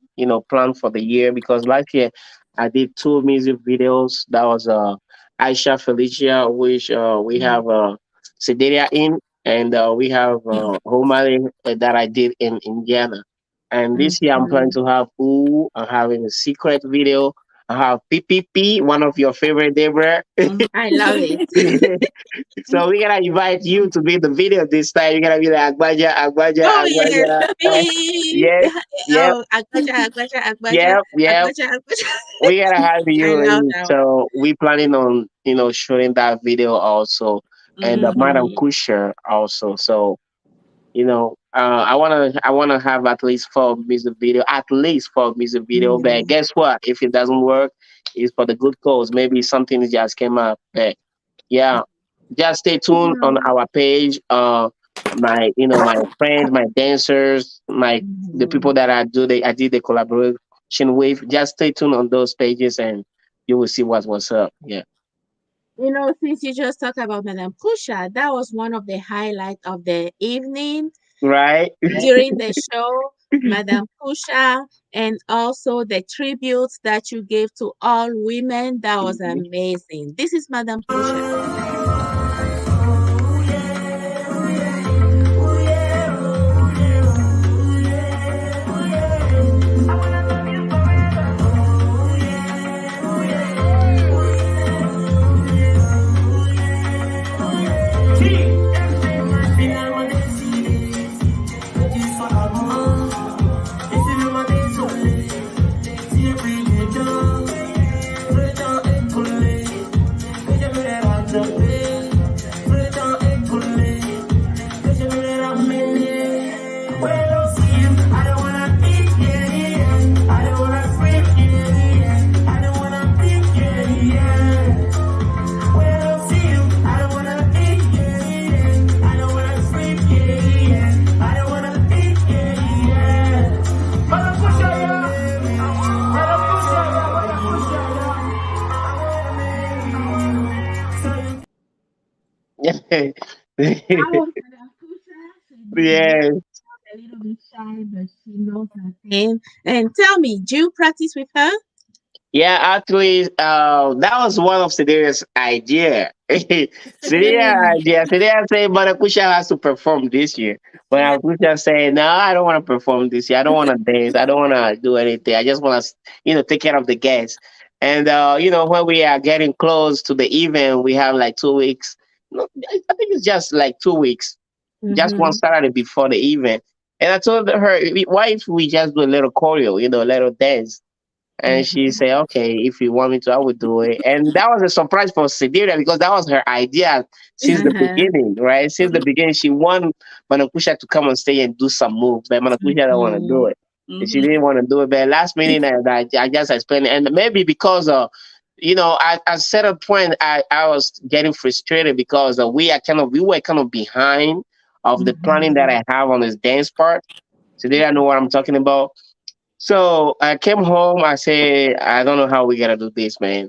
plan for the year because last year I did two music videos. That was Aisha Felicia, which we have Sedaria in, and we have Homale that I did in Indiana. And this year I'm planning Mhm. to have Ooh, I'm having a secret video. I have PPP, one of your favorite, Deborah. Mhm. I love it. So we gotta invite you to be in the video this time. You gotta be like Agbaja, Agbaja, Oh, yes. Agbaja. Beep. Yes, yep, Oh, Agbaja, Agbaja, Agbaja, yep, yep. Agbaja, Agbaja. We gotta have I you. love And that one. so we planning on shooting that video also, and Mhm. Madam Mm-hmm. Kusher also. So I wanna have at least four music video, But Mm-hmm. guess what? If it doesn't work, it's for the good cause. Maybe something just came up. But yeah, just stay tuned on Yeah. our page. My friends, my dancers, the people Mhm. that I did the collaboration with. Just stay tuned on those pages, and you will see what's up. Yeah, Since you just talked about Madame Kusha, that was one of the highlights of the evening right. during the show. Madame Kusha, and also the tributes that you gave to all women. That was amazing. This is Madame Kusha. That was Madam Kusha. She's Yes. a little bit shy, but she knows her thing. And tell me, do you practice with her? Yeah, actually, that was one of Sideria's idea. Sideria idea. Sideria said Manakusha has to perform this year. Yeah. Manakusha said, no, I don't want to perform this year. I don't want to dance. I don't want to do anything. I just want to, take care of the guests. And, when we are getting close to the event, we have like 2 weeks. No, I think it's just like 2 weeks, just one Mm-hmm. Saturday before the event. And I told her, why if we just do a little choreo, a little dance? And she Mm-hmm. said, okay, if you want me to, I would do it. And that was a surprise for Sidiria because that was her idea since the Uh-huh. beginning, right? Since the beginning, she wanted Manakusha to come on stage and do some moves, but Manakusha don't want to do Mm-hmm. it. She Mm-hmm. didn't want to do it. But last minute, I just explained it. And maybe because at a certain point, I was getting frustrated because we were kind of behind of the planning that Mm-hmm. I have on this dance part. So they don't know what I'm talking about. So I came home. I said, I don't know how we gotta do this, man.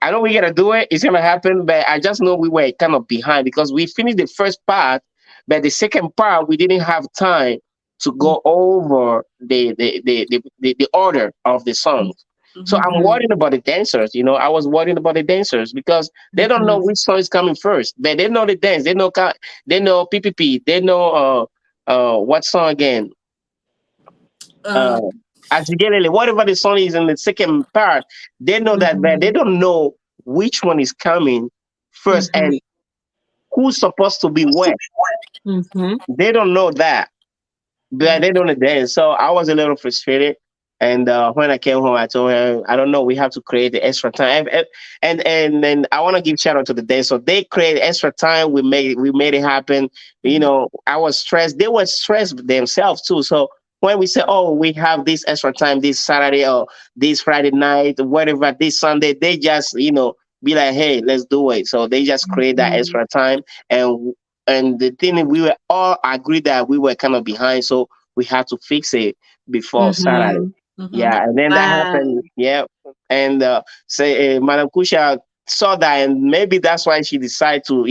I know we gotta do it. It's gonna happen, but I just know we were kind of behind because we finished the first part, but the second part we didn't have time to go over the order of the songs. So Mm-hmm. I'm Mm-hmm. worried about the dancers. I was worried about the dancers because they don't know Mm-hmm. which song is coming first, but they know the dance. They know PPP. They know what song again? Uh, uh, Asigelele, whatever the song is in the second part, they know that, but they Mm-hmm. don't know which one is coming first Mm-hmm. and who's supposed to be where. Mm-hmm. They don't know that, but mm, they don't dance. So I was a little frustrated. And when I came home, I told her, I don't know, we have to create the extra time. And then I want to give shout out to the day. So they created extra time. We made it happen. mhm, I was stressed. They were stressed themselves too. So when we say, oh, we have this extra time this Saturday or this Friday night, whatever, this Sunday, they just, be like, hey, let's do it. So they just create that Mm-hmm. extra time. And the thing is, we were all agreed that we were kind of behind. So we had to fix it before Saturday. Mm-hmm. mhm, Yeah, and then that happened. Wow. Yeah, and say Madam Kusha saw that, and maybe that's why she decided to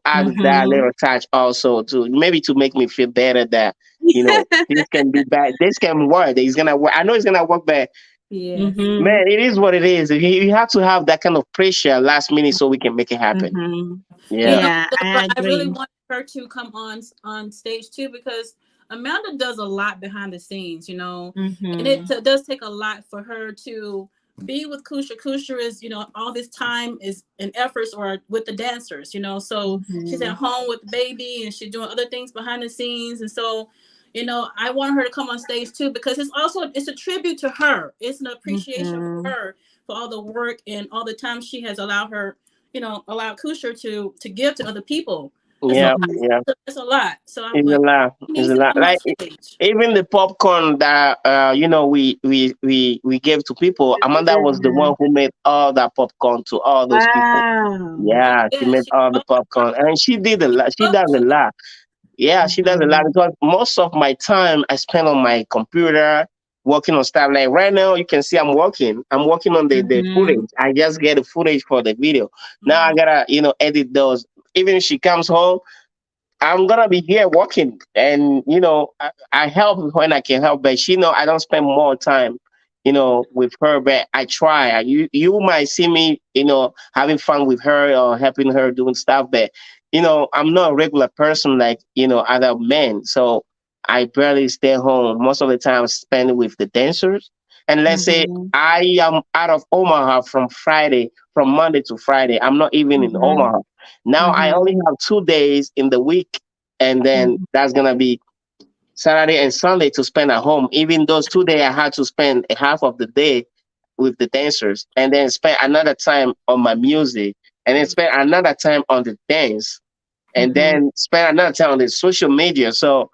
add that Mm-hmm. little touch also to maybe to make me feel better that this can be bad, this can work. It's gonna work. I know it's gonna work, but yes. Mm-hmm. man, it is what it is. You have to have that kind of pressure last minute so we can make it happen. Mm-hmm. You Yeah, know, Yeah, I I really agree. wanted her to come on stage too because Amanda does a lot behind the scenes, and Mm-hmm. does take a lot for her to be with Kusha. Kusha is, all this time is in efforts or with the dancers, so she's at Mm-hmm. home with the baby and she's doing other things behind the scenes. And so, I want her to come on stage too because it's a tribute to her. It's an appreciation for Mm-hmm. her for all the work and all the time she has allowed her allow Kusher to give to other people. And so yeah, Mm-hmm. yeah. it's a lot. So I'm It's a like, lot. he It's needs a to lot. come on Like stage. even the popcorn that we gave to people. Amanda was the one Yeah. who made all that popcorn to all those people. Wow. Yeah, she Yeah, made she all the oh my God, popcorn, and she did a lot. She does a cooked. lot. Yeah, she does a lot Mm-hmm. because most of my time I spend on my computer working on stuff. Like right now, you can see I'm working. I'm working on the Mm-hmm. footage. I just get the footage for the video. Now I Mhm. gotta edit those. Even if she comes home, I'm gonna be here working, and I help when I can help, but I don't spend more time, with her. But I try. You might see me, having fun with her or helping her doing stuff, but I'm not a regular person like other men, so I barely stay home. Most of the time, I spend it with the dancers. And let's say Mm-hmm. I am out of Omaha from Monday to Friday. I'm not even in Mm-hmm. Omaha. Now I Mm-hmm. only have 2 days in the week, and then that's gonna be Saturday and Sunday to spend at home. Even those 2 days, I had to spend a half of the day with the dancers, and then spend another time on my music, and then Mhm. spend another time on the dance, and Mm-hmm. then spend another time on the social media. So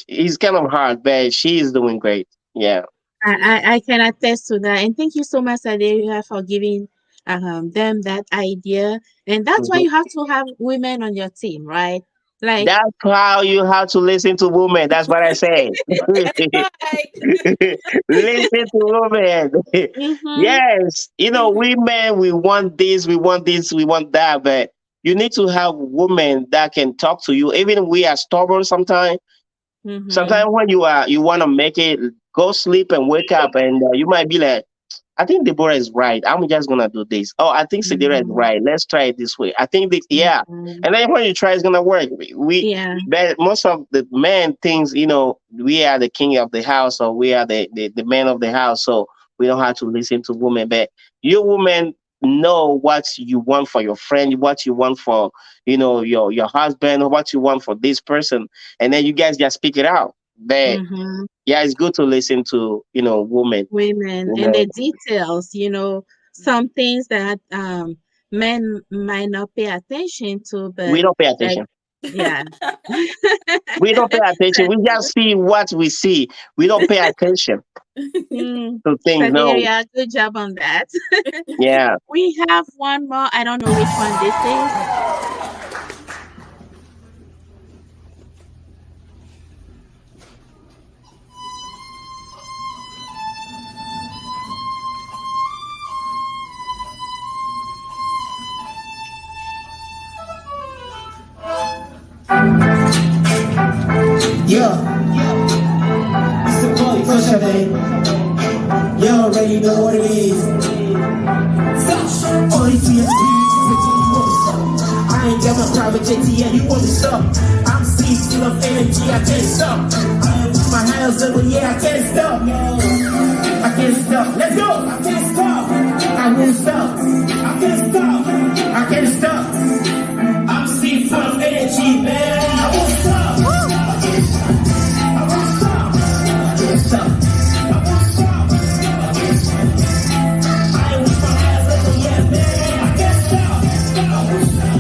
it's kind of hard, but she is doing great. Yeah. She I can attest to that. And thank you so much, Adelia, for giving them that idea. And that's why Mhm. you have to have women on your team, right? Like, That's how you have to listen to women. That's what I say. that's right. Listen to women. mm-hmm. Yes, we men, we want this, we want this, we want that, but you need to have women that can talk to you. Even we are stubborn sometimes. Mm-hmm. Sometimes when you want to make it, go sleep and wake up, and you might be like, I think Deborah is right. I'm just gonna do this. Oh, I think Sadira is Mm-hmm. right. Let's try it this way. I think this, yeah. Mm-hmm. And then when you try, it's gonna work. Yeah. But most of the men thinks, we are the king of the house, or we are the man of the house, so we don't have to listen to women. But you women know what you want for your friend, what you want for, your husband, or what you want for this person, and then you guys just speak it out. But Mm-hmm. yeah, it's good to listen to, women. Women You and know, the details, some things that men might not pay attention to, we but don't pay like, attention. yeah. We don't pay attention. We just see what we see. We don't pay attention Mm, to things. No. Saderia, good job on that. Yeah. We have one more. I don't know which one this is. Yeah, it's the boy Kusher, baby. You already know what it is. All these I ain't got my private jet yet, you want to stop. I'm seized full of energy, I can't stop. I am with my hands up, yeah, I can't stop. I can't stop, let's go. I can't stop, I won't stop. I can't stop, I can't stop. I'm seized full of energy, man. I won't stop. I can't stop, I won't stop. I can't stop. I won't stop. I can't stop. I am with my hands up, yeah, man. I can't stop. I won't stop.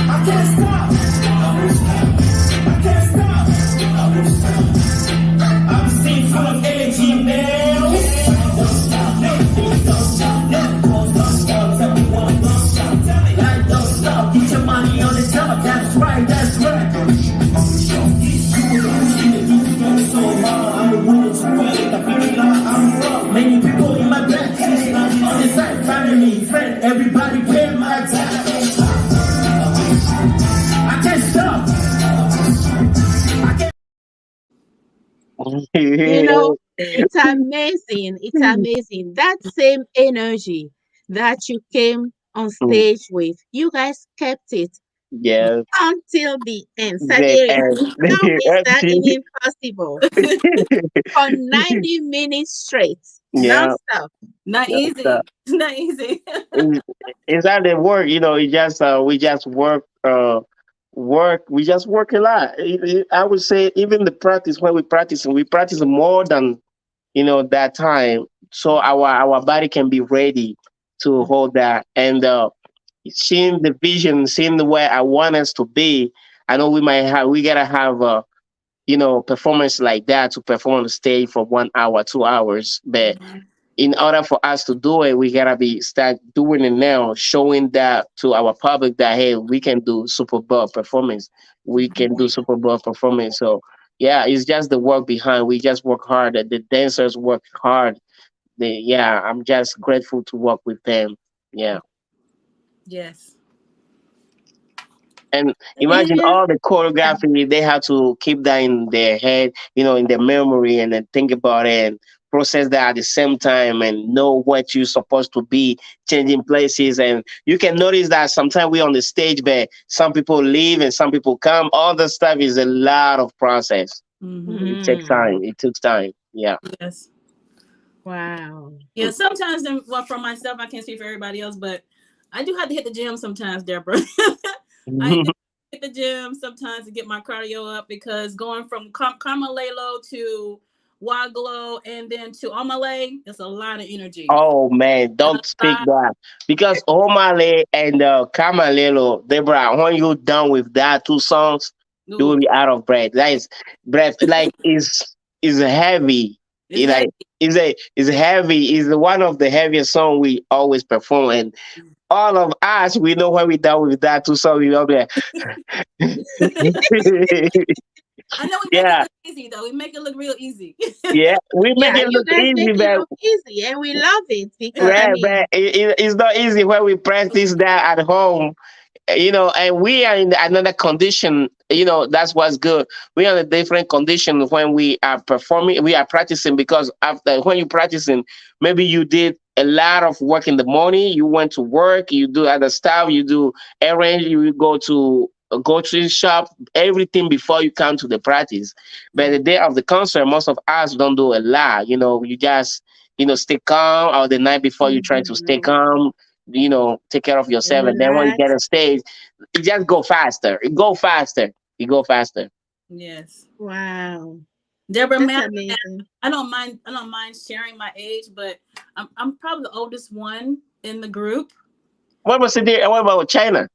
I can't stop. I won't stop. I can't stop. I won't stop. I'm seeing full of energy, man. Don't stop, no, don't stop, no, don't stop. Tell me one, don't stop. Tell me like, don't stop. Get your money on the top. That's right, that's right. So hard, I'm the winner to win. I feel like I'm wrong. Many people in my back. On the side, family, friend, everybody pay my time. I can't stop. I can't. It's amazing. It's amazing. That same energy that you came on stage with, you guys kept it Yes. until the end. The Saderia, end. how is that Empty. even possible? For 90 minutes straight, Yeah. non-stop. Not That's the, easy. Not easy. it's, it's not the work, it just we just work. We just work a lot. I would say even the practice, when we practice more than that time, so our body can be ready to hold that. And seeing the vision, seeing the way I want us to be, I know we gotta have performance like that to perform on the stage for 1 hour, 2 hours. But in order for us to do it, we gotta be start doing it now, showing that to our public that hey, we can do Super Bowl performance. We can do Super Bowl performance. So yeah, it's just the work behind. We just work hard. The dancers work hard. Yeah, I'm just grateful to work with them. Yeah. Yes. And imagine Yeah. all the choreography they have to keep that in their head, in their memory, and then think about it and process that at the same time and know what you're supposed to be, changing places. And you can notice that sometimes we're on the stage, but some people leave and some people come. All the stuff is a lot of process. Mm-hmm. It takes Mm, time. It took time. Yeah. Yes. wow. Yeah. Sometimes, well, for myself, I can't speak for everybody else, but I do have to hit the gym sometimes, Deborah. I do hit the gym sometimes to get my cardio up because going from Carmelelo to Waglo and then to Omale, it's a lot of energy. Oh man, A don't speak lot. that because Omale and Kamalelo, Deborah, when you're done with that two songs, you will Ooh, be out of breath. That is breath like is heavy. it's It heavy. like is heavy. Is one of the heaviest song we always perform, and all of us we know when we done with that two songs, we all be like, I know we make it yeah, look easy though. We make it look real easy. yeah. We make Yeah, it you look guys easy, make it but look easy, and we love it because, I right, mean, but it's not easy when we practice that at home. and we are in another condition. That's what's good. We are in a different condition when we are performing, we are practicing, because after when you're practicing, maybe you did a lot of work in the morning, you went to work, you do other stuff, you do errands, you go to a grocery shop, everything before you come to the practice. But the day of the concert, most of us don't do a lot. You just, stay calm, or the night before you try to stay Mhm. calm, take care of yourself. And then when you get Relax. on stage, it just go faster. It go faster. You go faster. Yes. Wow. Deborah, That's man, amazing. I don't mind. I don't mind sharing my age, but I'm probably the oldest one in the group. What was it there? What about China?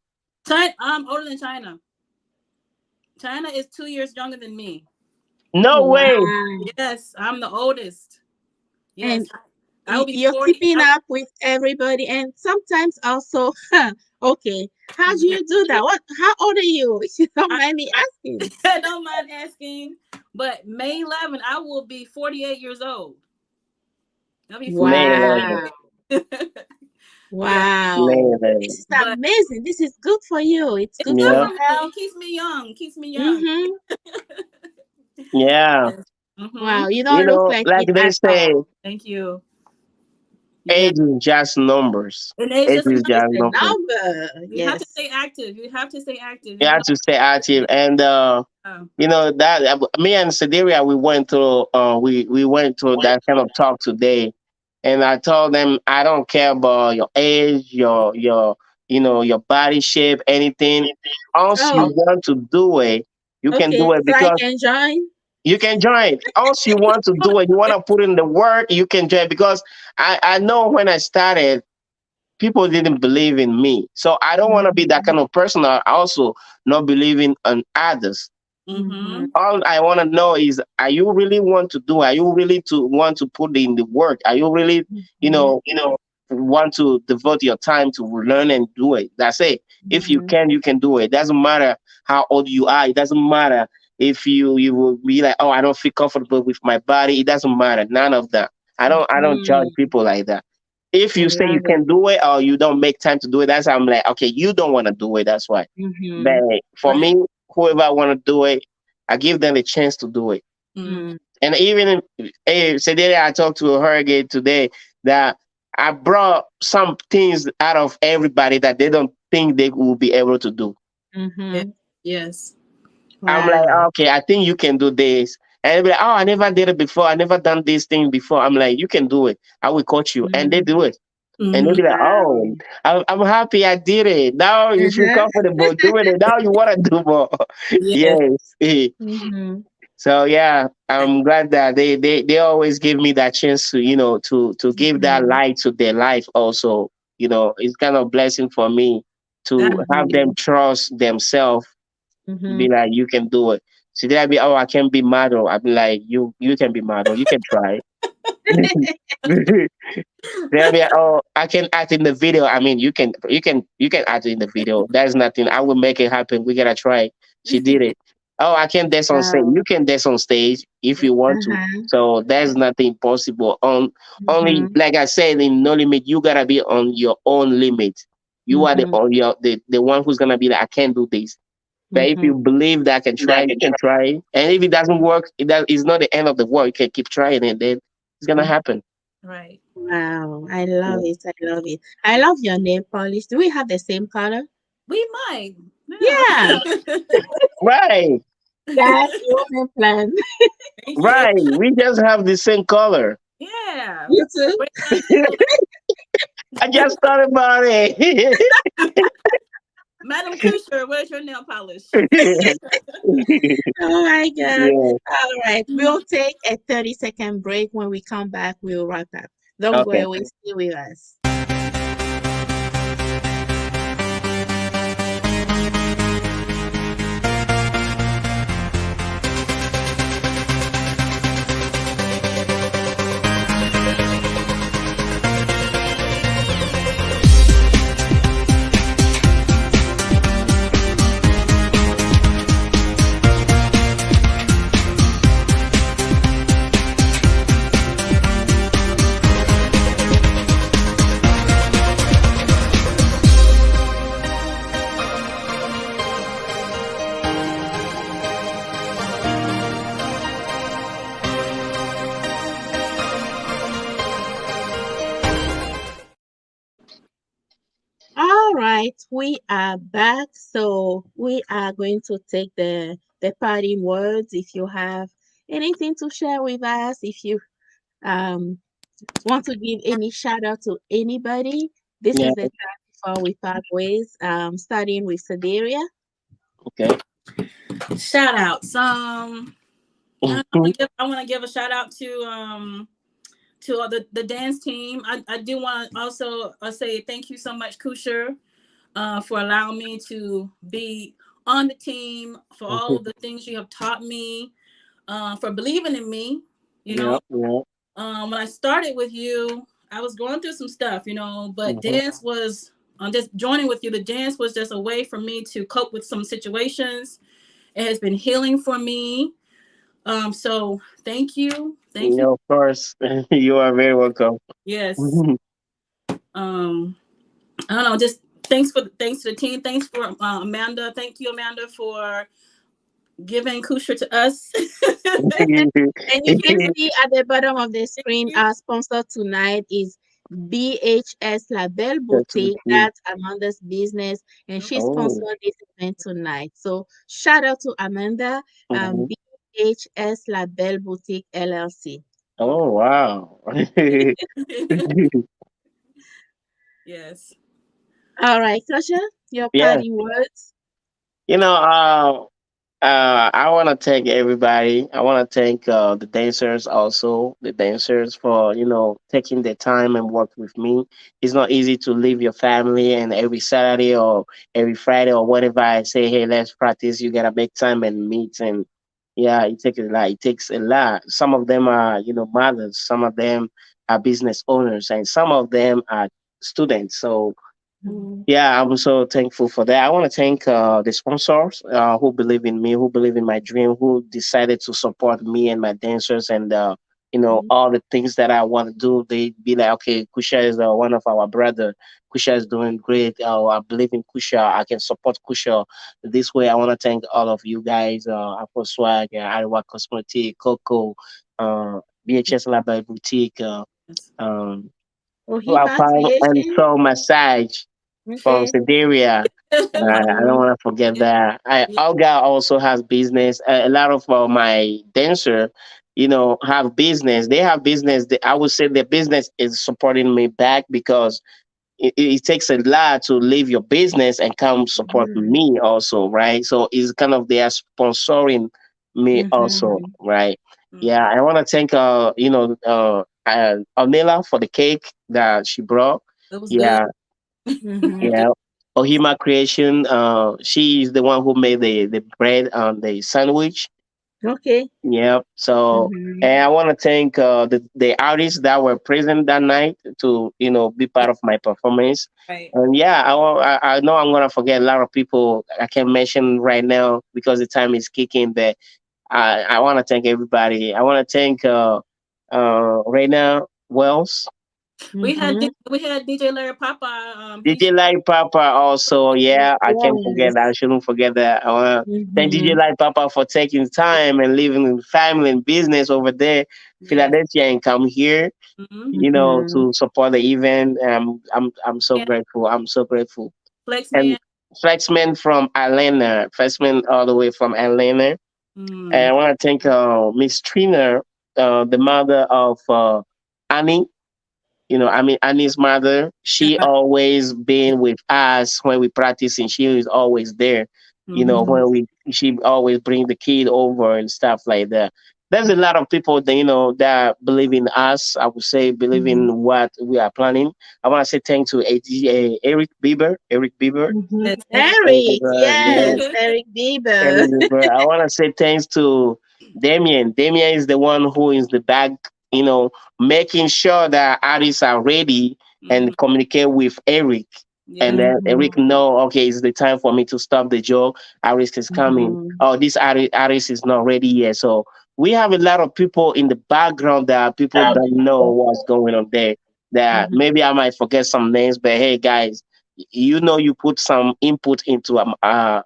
China, I'm older than China. China is 2 years younger than me. No way. Wow. Yes, I'm the oldest. Yes, And I will be you're 40. keeping up with everybody, and sometimes also, okay, how do you do that? How old are you? If you don't I, mind me asking. I don't mind asking, but May 11th, I will be 48 years old. I'll be 48. Man, Wow. Yeah, Wow. This man. is but amazing. This is good for you. It's it's good for good Yeah, for your me. health. It keeps me young. Keeps me young. Mm-hmm. yeah. Yes. Mm-hmm. Wow. You don't look like Like it they at say, all. Thank you. Yeah. age is just numbers. And it's Age just is another. It's just a numbers. number. You have to Yes. stay active. You have to stay active. You have to stay active. And Oh, that me and Sideria, we went through that kind of talk today, and I told them I don't care about your age, your body shape, anything. Once you Oh, want to do it, you can okay. do it, So I because can join? you can join. Once you want to do it, you want to put in the work, you can join. Because I know when I started, people didn't believe in me. So I don't want to be that Mm-hmm. kind of person. I also not believing in others. Mm-hmm. mm-hmm. All I want to know is, are you really want to do? Are you really to want to put in the work? Are you really, you Mm-hmm. know, want to devote your time to learn and do it? That's it. If you can do it. It doesn't matter how old you are. It doesn't matter if you will be like, oh, I don't feel comfortable with my body. It doesn't matter. None of that. I don't judge Mm-hmm. people like that. If I you say you love it. can do it, or you don't make time to do it, that's I'm like, okay, you don't want to do it. That's why. Mm-hmm. But for Right. me, whoever want to do it, I give them a chance to do it. Mm. Mm. And even today, I talked to her again today, that I brought some things out of everybody that they don't think they will be able to do. Yes. Mm-hmm. Yes. I'm like, Wow. okay, I think you can do this. And they'll be like, oh, I never did it before. I never done this thing before. I'm like, you can do it. I will coach you. And they Mm. do it. And they'll Mm-hmm. be like, Wow. oh, I'm happy I did it. Now you feel Uh-huh. comfortable doing it. Now you want to do more. Yes. Yes. Mm-hmm. So yeah, I'm glad that they always give me that chance to to give that Mm-hmm. light to their life also. It's kind of blessing for me That, to have them Mm-hmm. trust themselves, Mm-hmm. be like, you can do it. So they'll be, oh, I can be model. I'll be like, you can be model, you can try. They'll be like, oh, I can act in the video. I mean, you can act in the video. There's nothing. I will make it happen. We gotta try. She did it. Oh, I can dance on stage. Wow. You can dance on stage if you want to. Uh-huh. So there's nothing possible. Only, Mm-hmm. like I said, in no limit, you gotta be on your own limit. You are the Mm-hmm. on your the one who's gonna be like, I can't do this. But if Mm-hmm. you believe that I can try, you can try. And if it doesn't work, it's not the end of the world. You can keep trying, and then it's gonna happen. right. Wow. I love Yeah. it. I love it. I love your nail polish. Do we have the same color? We might. Yeah. Yeah. Right. That's woman plan. Thank you. Right. We just have the same color. Yeah. You too? Wait, until I just thought about it. Madam Kusher, where's your nail polish? Oh my God. Yeah. All right. We'll take a 30-second break. When we come back, we'll wrap up. Don't go Okay. away. Stay with us. we are back. So we are going to take the parting words. If you have anything to share with us, if you um want to give any shout out to anybody, this Yeah. is the time before we part ways. Starting with Sedaria. Okay. Shout outs. I want to give a shout out to the dance team. I do want to also say thank you so much, Kusher, for allowing me to be on the team, for all of the things you have taught me, for believing in me. You Yeah. know, Yeah. when I started with you, I was going through some stuff, but Mm-hmm. dance was just joining with you. The dance was just a way for me to cope with some situations. It has been healing for me. So thank you. Yeah, of course. You are very welcome. Yes. Um, I don't know. Just thanks to the team. Thanks for Amanda. Thank you, Amanda, for giving Kusher to us. And you can see at the bottom of the screen, our sponsor tonight is BHS Label That's with Boutique. you. That's Amanda's business, and she Oh. sponsored this event tonight. So shout out to Amanda, Mhm. BHS Label Boutique LLC. Oh, wow. Yes. All right, Tasha, your Yes. parting words. You know, I want to thank everybody. I want to thank the dancers also, the dancers for, taking the time and work with me. It's not easy to leave your family and every Saturday or every Friday or whatever I say, hey, let's practice. You got to make time and meet. And yeah, it takes a lot. It takes a lot. Some of them are, mothers. Some of them are business owners and some of them are students. So, Mhm. yeah, I'm so thankful for that. I want to thank the sponsors who believe in me, who believe in my dream, who decided to support me and my dancers, and all the things that I want to do. They be like, okay, Kusha is one of our brother. Kusha is doing great. I believe in Kusha. I can support Kusha this way. I want to thank all of you guys, Afro Swag, Iowa Cosmetic, Coco, BHS Lab Boutique, Yes. um, Ohima and Creation. Soul Massage from Okay. Siberia. I don't Mm-hmm. want to forget Yeah. that. Yeah. Olga also has business. A lot of my dancer, have business. They have business. I would say their business is supporting me back because it takes a lot to leave your business and come support Mm-hmm. me also, right? So it's kind of they are sponsoring me also, Mm-hmm. right? Yeah, Mm. I want to thank Ornella for the cake that she brought. It was good. Yeah, Mm-hmm. yeah. Ohima Creation, she is the one who made the bread on the sandwich. Okay. Yeah. So, Mm-hmm. and I want to thank the artists that were present that night to be Yeah. part of my performance. Right. And yeah, I know I'm gonna forget a lot of people I can't mention right now because the time is kicking. But I want to thank everybody. I want to thank Reina Wells. Mm-hmm. We had DJ Larry Papa DJ feature. Light Papa also, yeah, I can't forget that. I Yes. shouldn't forget that. I want to thank DJ Mm-hmm. Light Papa for taking time and leaving family and business over there, Yes. Philadelphia, and come here, Mm-hmm. Mm-hmm. to support the event. I'm so And grateful. I'm so grateful. Flex And Man. Flexman from Atlanta, Flexman all the way from Atlanta. And Mm. I want to thank Miss Trina, the mother of Annie. I mean, Annie's mother, she always been with us when we practice, and she is always there. Mm-hmm. When she always bring the kid over and stuff like that. There's a lot of people that that believe in us. I would say believe Mm-hmm. in what we are planning. I want to say thank to Eric Bieber, Eric Bieber, Mm-hmm. Yes. Eric. Eric Eric, Bieber, yeah, yes, Eric Beba. Eric Bieber. I want to say thanks to Damien. Damien is the one who is the back, you know, making sure that artists are ready Mm-hmm. and communicate with Eric. And Yes. then Mm-hmm. Eric know, okay, it's the time for me to stop the job. Artist is coming. Mm-hmm. Oh, this artist is not ready yet. So we have a lot of people in the background that people don't know what's going on there. That Mm-hmm. maybe I might forget some names, but hey, guys, you put some input into our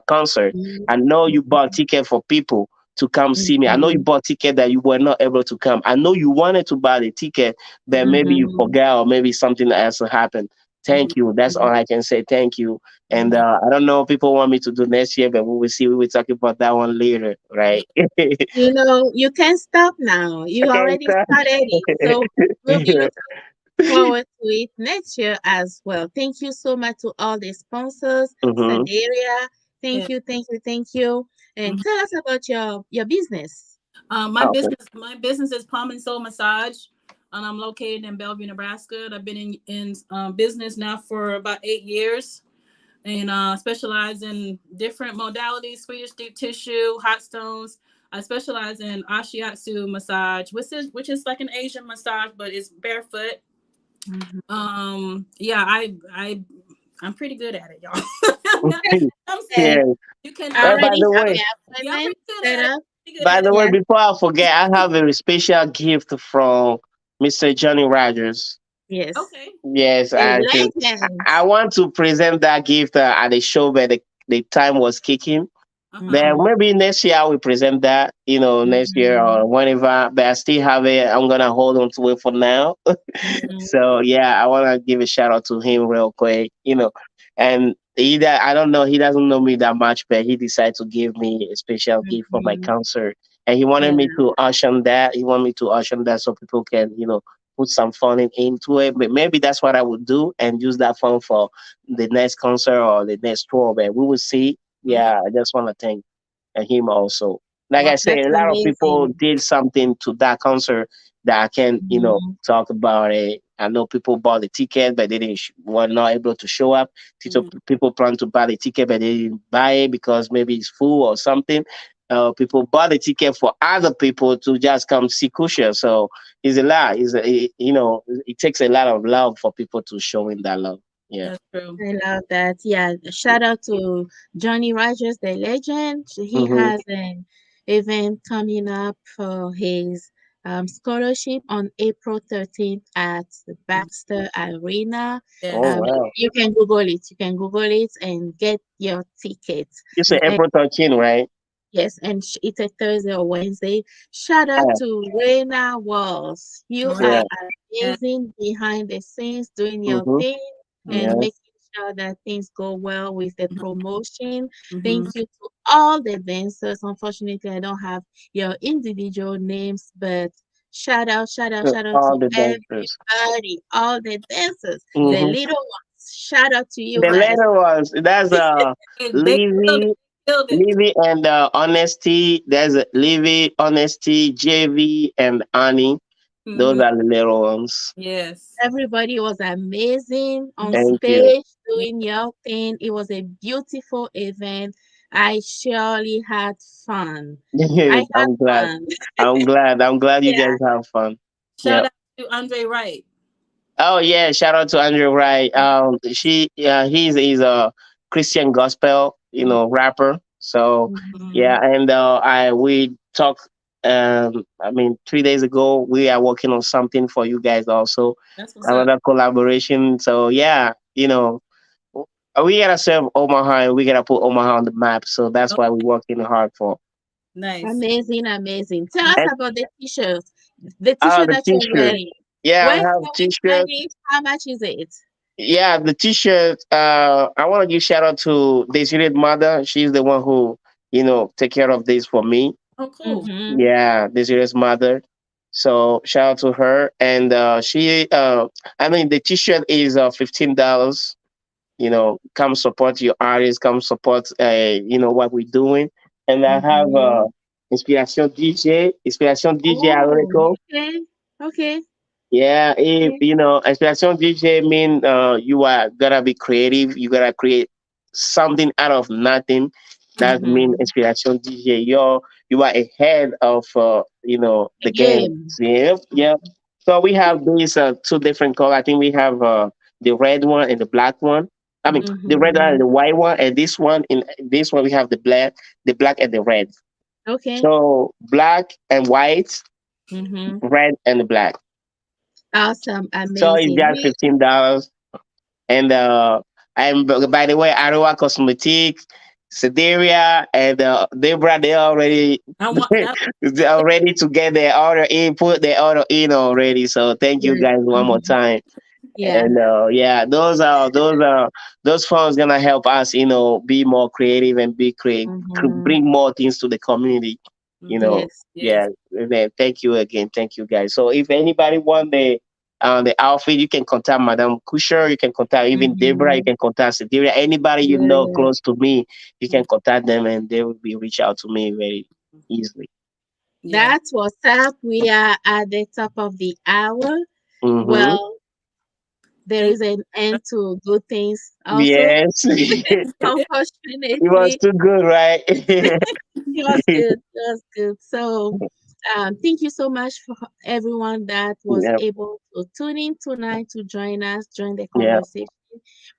concert. I know you bought ticket for people to come see me. I know you Mm-hmm. bought ticket that you were not able to come. I know you wanted to buy the ticket, but maybe you Mm-hmm. forgot or maybe something else happened. Thank you. That's all I can say. Thank you. And Mhm. I don't know. People want me to do next year, but we will see. We will talk about that one later, Yeah. right? You know, you can't stop now. You Okay, already started it. So we'll be so. looking forward to it next year as well. Thank you so much to all the sponsors, Hmm. Saderia. Yeah. Thank you. And Mhm. tell us about your business. My Okay. business is Palm and Soul Massage, and I'm located in Bellevue, Nebraska. And I've been in business now for about 8 years, and specialize in different modalities: Swedish deep tissue, hot stones. I specialize in ashiatsu massage, which is like an Asian massage, but it's barefoot. Mhm. Yeah, I'm pretty good at it, y'all. I'm And serious. Yeah. You can I By already the have way, the yeah, I'm appointment pretty good set at it. up. Pretty good by at the it. way, Yeah. before I forget, I have a special gift from Mr. Johnny Rogers. Yes. Okay. Yes, A I think legend. I want to present that gift at the show, but the time was kicking. Uh-huh. But Mhm. maybe next year I will present that, next year Mhm. or whenever. But I still have it. I'm gonna hold on to it for now. Mhm. So yeah, I wanna give a shout out to him real quick. And I don't know, he doesn't know me that much, but he decided to give me a special gift for my Mhm. concert. And he wanted Yeah. me to auction that. He wanted me to auction that so people can, put some fun into it. But maybe that's what I would do and use that fund for the next concert or the next tour. But we will see. Okay. Yeah, I just want to thank him also. Like Wow. I said, That's a lot of people amazing. did something to that concert that I can, Mhm. talk about it. I know people bought the ticket, but they didn't were not able to show up. Mhm. People plan to buy the ticket, but they didn't buy it because maybe it's full or something. People bought the ticket for other people to just come see Kusher. So it's a lot. It takes a lot of love for people to show him that love. Yeah. That's true. I love that. Yeah, shout out to Johnny Rogers, the legend. He Hmm. has an event coming up for his scholarship on April 13th at the Mhm. Baxter Arena. Oh Yes. wow! You can Google it. You can Google it and get your tickets. You say And April 13, right? yes, and it's a Thursday or Wednesday. Shout out Yeah. to Reina Walls. You Yeah. are Right. Yes. amazing behind the scenes, doing your Mm-hmm. thing and Mhm. Yes. making sure that things go well with the promotion. Thank Mhm. you to all the dancers. Unfortunately, I don't have your individual names, but To shout out all to the dancers. everybody, all the dancers, the Mm-hmm. little ones. Shout out to you The guys. later ones, that's They killed it. Levy, Killed it. Levy and Honesty. There's Levy, Honesty, JV, and Annie. Those Mhm. are the little ones. Yes. Everybody was amazing on Mhm. Thank you. stage Yeah. doing your thing. It was a beautiful event. I surely had fun. I had I'm glad. fun. I'm glad. I'm glad you Yeah. guys have fun. Shout Yep. out to Andre Wright. Oh yeah, shout out to Andrew Wright. He's a Christian gospel, Mhm. rapper. So Mhm. yeah, Mhm. and we talked. I mean, 3 days ago, we are working on something for you guys also, That's what's up. another collaboration. So yeah, we gotta serve Omaha and we gotta put Omaha on the map. So that's Oh, why we're working hard for. nice. Amazing, amazing. Tell us And about the t-shirts. The t-shirt the that you're t-shirt. wearing. Yeah, I Where have can we find t-shirt. it? How much is it? Yeah, the t-shirt. I want to give shout out to Desiree's mother. She's the one who, take care of this for me. Oh, cool. Mm-hmm. Yeah, Desiree's mother. So shout out to her. And I mean, the t-shirt is $15. Come support your artists. Come support, what we're doing. And I have Mm-hmm. Inspiration DJ Oh, Alrico. okay. Okay. Yeah, if Okay. inspiration DJ mean you are gotta be creative. You gotta create something out of nothing. That mean Mm-hmm. inspiration DJ. You are ahead of the game. Again. Yep, yep. So we have these two different colors. I think we have the red one and the black one. I mean the red one and Mm-hmm. the white one, and this one we have the black and the red. Okay. So black and white, Mm-hmm. red and the black. Awesome. So it's Amazing. just We $15. And I'm by the way, Aroa Cosmetic, Sedaria, and Debra, they already I want that. they're ready to get their order in, put their order in already. So thank you yes. guys one more Mhm. time. Yeah. And yeah, those funds gonna help us, be more creative and Mm-hmm. bring more things to the community. You Mm-hmm. know, Yes. Yes. yeah. And then thank you again, thank you guys. So if anybody want the outfit, you can contact Madam Kusher. You can contact even Deborah. You Mm-hmm. can contact Sidiria. Anybody you know Yeah. close to me, you can contact them, and they will be reach out to me very easily. Yeah. That's what's up. We are at the top of the hour. Mm-hmm. Well, there Thank is an end to good things also. Yes, it was Unfortunately, too good, right? it was good. It was good. So, thank you so much for everyone that was Yeah, able to tune in tonight to join us, join the yeah. conversation.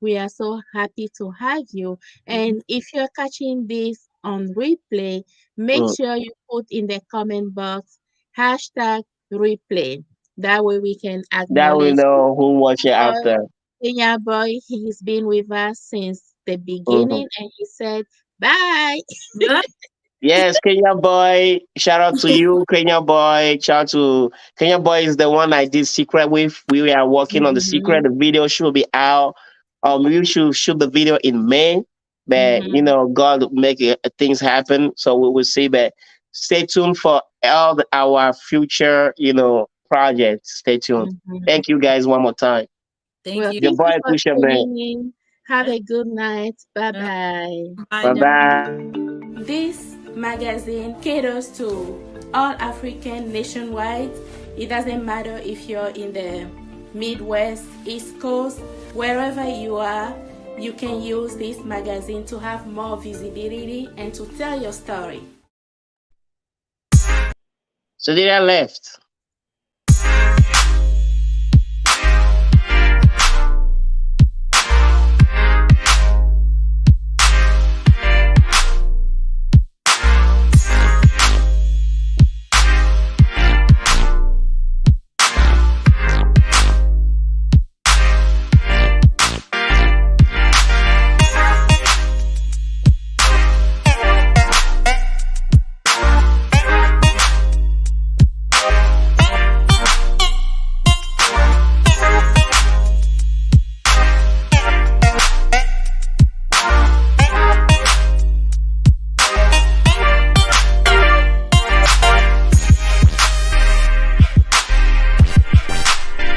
We are so happy to have you. you. And if you're catching this on replay, make Mm. sure you put in the comment box hashtag replay. That way we can That we acknowledge you. know who watch it Boy, after. Kenya boy, he's been with us since the Hmm. beginning and he said bye. Mhm. Yes, Kenya boy. Shout out to you, Kenya boy. Shout out to Kenya boy is the one I did secret with. We are working on the secret. Mhm, The video should be out. We should shoot the video in May, but mhm, God will make things happen. So we will see. But stay tuned for our future, projects. Stay tuned. mhm. Thank you guys one more time. Thank Well, you. Your thank you boy for Kusha man. tuning in. Have Yeah. a good night. Bye Yeah. bye. Bye Bye now. bye. This magazine caters to all African nationwide. It doesn't matter if you're in the Midwest, East Coast, wherever you are, you can use this magazine to have more visibility and to tell your story. So did I left?